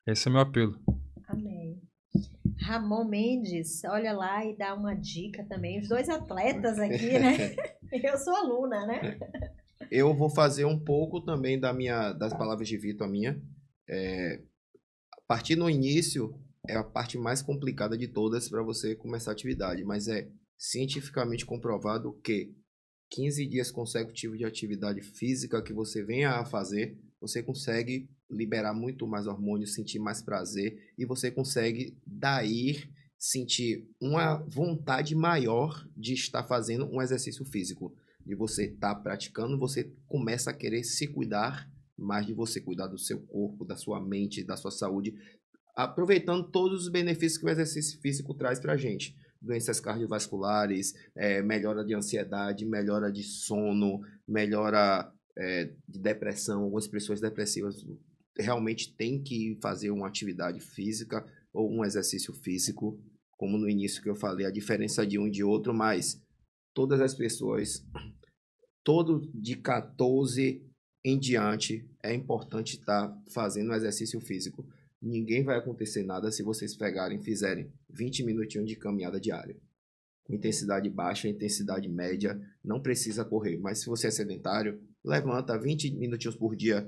Esse é meu apelo. Amém. Ramon Mendes, olha lá e dá uma dica também. Os 2 atletas aqui, né? Eu sou aluna, né? Eu vou fazer um pouco também das palavras de Vitor, a minha. A partir no início é a parte mais complicada de todas para você começar a atividade, mas cientificamente comprovado que 15 dias consecutivos de atividade física que você venha a fazer, você consegue liberar muito mais hormônios, sentir mais prazer, e você consegue daí sentir uma vontade maior de estar fazendo um exercício físico. De você estar praticando, você começa a querer se cuidar mais, de você cuidar do seu corpo, da sua mente, da sua saúde, aproveitando todos os benefícios que o exercício físico traz para a gente. Doenças cardiovasculares, melhora de ansiedade, melhora de sono, melhora de depressão. Algumas pessoas depressivas realmente têm que fazer uma atividade física ou um exercício físico, como no início que eu falei, a diferença de um e de outro, mas todas as pessoas, todo de 14 em diante, é importante estar fazendo um exercício físico. Ninguém vai acontecer nada se vocês pegarem e fizerem 20 minutinhos de caminhada diária. Com intensidade baixa, intensidade média, não precisa correr. Mas se você é sedentário, levanta 20 minutinhos por dia.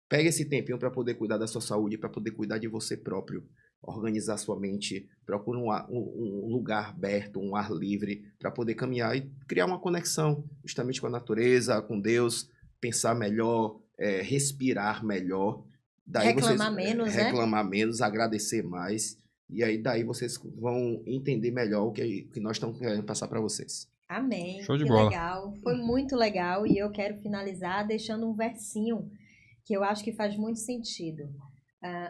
Pega esse tempinho para poder cuidar da sua saúde, para poder cuidar de você próprio. Organizar sua mente, procura um lugar aberto, um ar livre, para poder caminhar e criar uma conexão justamente com a natureza, com Deus, pensar melhor, respirar melhor. Daí reclamar vocês, menos, reclamar menos, agradecer mais. E aí daí vocês vão entender melhor o que nós estamos querendo passar para vocês. Amém. Show de que bola. Legal. Foi muito legal e eu quero finalizar deixando um versinho que eu acho que faz muito sentido.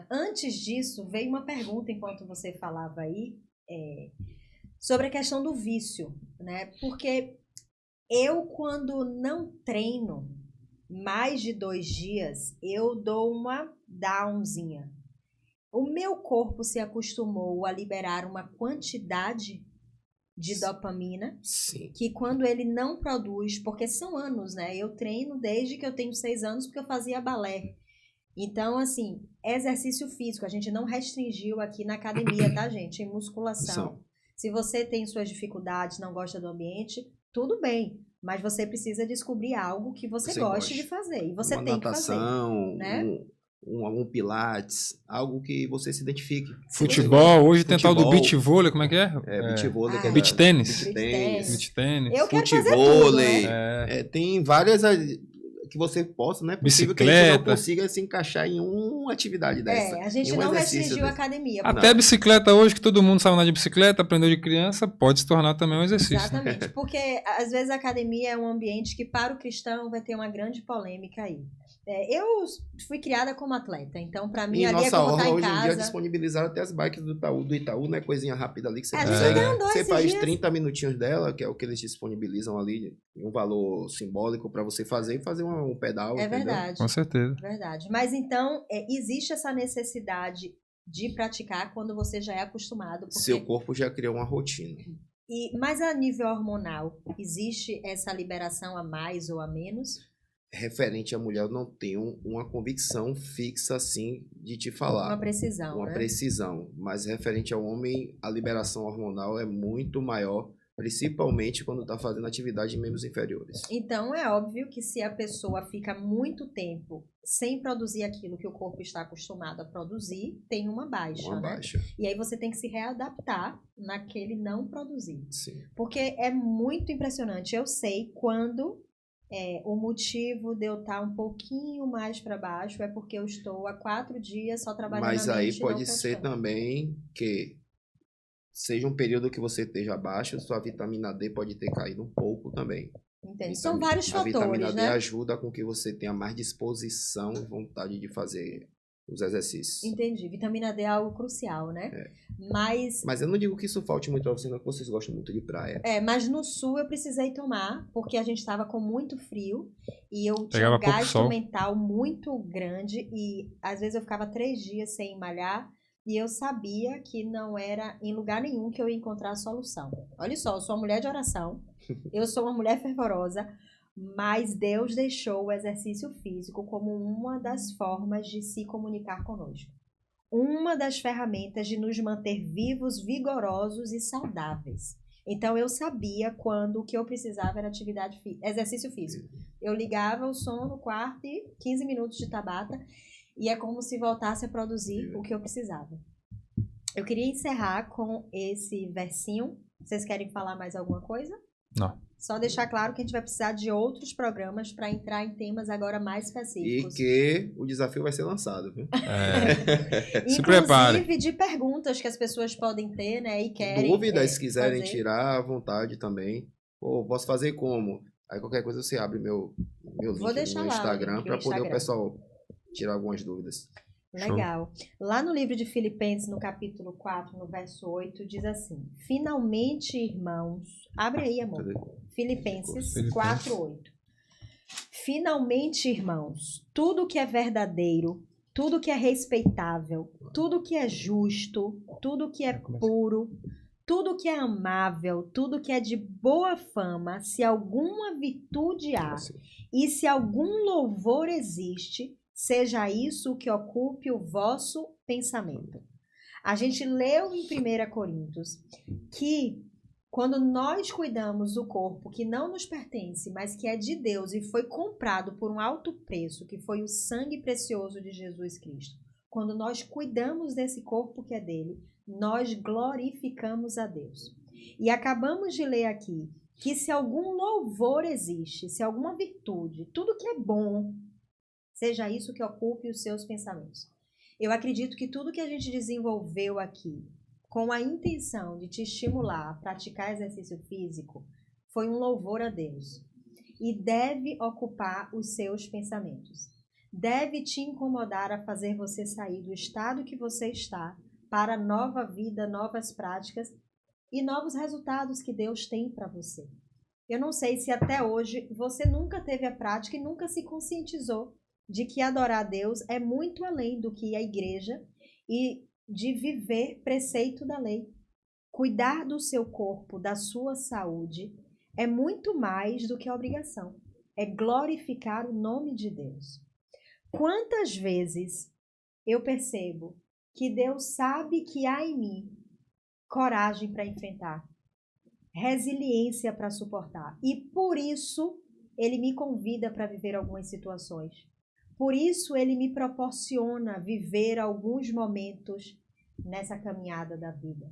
Antes disso, veio uma pergunta enquanto você falava aí sobre a questão do vício, né? Porque eu, quando não treino mais de 2 dias, eu dou uma downzinha. O meu corpo se acostumou a liberar uma quantidade de dopamina. Sim. Que quando ele não produz, porque são anos, né? Eu treino desde que eu tenho 6 anos, porque eu fazia balé. Então, assim, exercício físico, a gente não restringiu aqui na academia, tá, gente? Em musculação. Sim. Se você tem suas dificuldades, não gosta do ambiente, tudo bem. Mas você precisa descobrir algo que você goste de fazer. E você tem natação, que fazer. Né? Um pilates, algo que você se identifique. Futebol, hoje tem tal do beach vôlei, como é que é? Beach vôlei. Beach tênis. Beach tênis. Eu quero fazer tudo, né? Tem várias que você possa, né? Possível que a gente não consiga se encaixar em uma atividade dessa. A gente não restringiu a academia. Até bicicleta hoje, que todo mundo sabe andar de bicicleta, aprendeu de criança, pode se tornar também um exercício. Exatamente, né? porque às vezes a academia é um ambiente que para o cristão vai ter uma grande polêmica aí. Eu fui criada como atleta, então para mim ali é como estar em hoje casa. Em dia disponibilizaram até as bikes do Itaú, né? Coisinha rápida ali que você consegue. Você faz 30 minutinhos dela, que é o que eles disponibilizam ali, um valor simbólico para você fazer e fazer um pedal. É verdade. Entendeu? Com certeza. Verdade. Mas então, existe essa necessidade de praticar quando você já é acostumado. Porque... Seu corpo já criou uma rotina. Mas a nível hormonal, existe essa liberação a mais ou a menos? Referente à mulher, eu não tenho uma convicção fixa assim de te falar. Uma precisão, Uma precisão. Mas referente ao homem, a liberação hormonal é muito maior, principalmente quando está fazendo atividade em membros inferiores. Então, é óbvio que se a pessoa fica muito tempo sem produzir aquilo que o corpo está acostumado a produzir, tem uma baixa, né? E aí você tem que se readaptar naquele não produzir. Sim. Porque é muito impressionante. Eu sei quando... o motivo de eu estar um pouquinho mais para baixo é porque eu estou há 4 dias só trabalhando na mente. Mas aí pode ser também que seja um período que você esteja abaixo, sua vitamina D pode ter caído um pouco também. Entendi. São vários fatores, né? A vitamina D ajuda com que você tenha mais disposição e vontade de fazer os exercícios. Entendi. Vitamina D é algo crucial, né? Mas eu não digo que isso falte muito pra você, não, que vocês gostam muito de praia. Mas no sul eu precisei tomar, porque a gente estava com muito frio e eu tinha um gasto mental muito grande e às vezes eu ficava 3 dias sem malhar e eu sabia que não era em lugar nenhum que eu ia encontrar a solução. Olha só, eu sou uma mulher de oração, eu sou uma mulher fervorosa, mas Deus deixou o exercício físico como uma das formas de se comunicar conosco. Uma das ferramentas de nos manter vivos, vigorosos e saudáveis. Então, eu sabia quando o que eu precisava era exercício físico. Eu ligava o som no quarto e 15 minutos de Tabata e é como se voltasse a produzir o que eu precisava. Eu queria encerrar com esse versinho. Vocês querem falar mais alguma coisa? Não. Só deixar claro que a gente vai precisar de outros programas para entrar em temas agora mais específicos. E que o desafio vai ser lançado, viu? Se prepare. Inclusive de perguntas que as pessoas podem ter, né? E querem Dúvidas, se quiserem fazer. tirar à vontade também. Pô, posso fazer como? Aí qualquer coisa você abre meu link Vou deixar no lá Instagram para poder o Instagram. pessoal tirar algumas dúvidas. Legal. Lá no livro de Filipenses, no capítulo 4, no verso 8, diz assim: Finalmente, irmãos, abre aí, amor. Filipenses 4, 8. Finalmente, irmãos, tudo que é verdadeiro, tudo que é respeitável, tudo que é justo, tudo que é puro, tudo que é amável, tudo que é de boa fama, se alguma virtude há e se algum louvor existe, seja isso o que ocupe o vosso pensamento. A gente leu em 1 Coríntios que quando nós cuidamos do corpo que não nos pertence, mas que é de Deus e foi comprado por um alto preço, que foi o sangue precioso de Jesus Cristo, quando nós cuidamos desse corpo que é dele, nós glorificamos a Deus. E acabamos de ler aqui que se algum louvor existe, se alguma virtude, tudo que é bom, seja isso que ocupe os seus pensamentos. Eu acredito que tudo que a gente desenvolveu aqui, com a intenção de te estimular a praticar exercício físico, foi um louvor a Deus. E deve ocupar os seus pensamentos. Deve te incomodar a fazer você sair do estado que você está para nova vida, novas práticas e novos resultados que Deus tem para você. Eu não sei se até hoje você nunca teve a prática e nunca se conscientizou de que adorar a Deus é muito além do que a igreja e de viver preceito da lei. Cuidar do seu corpo, da sua saúde, é muito mais do que a obrigação. É glorificar o nome de Deus. Quantas vezes eu percebo que Deus sabe que há em mim coragem para enfrentar, resiliência para suportar. E por isso ele me convida para viver algumas situações. Por isso ele me proporciona viver alguns momentos nessa caminhada da vida.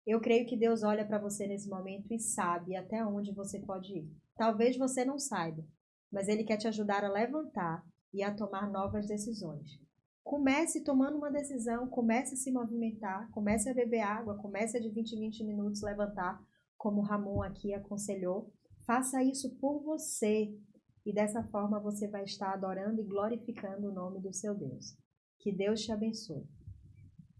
Eu creio que Deus olha para você nesse momento e sabe até onde você pode ir. Talvez você não saiba, mas ele quer te ajudar a levantar e a tomar novas decisões. Comece tomando uma decisão, comece a se movimentar, comece a beber água, comece a de 20 em 20 minutos levantar, como o Ramon aqui aconselhou. Faça isso por você e dessa forma você vai estar adorando e glorificando o nome do seu Deus. Que Deus te abençoe.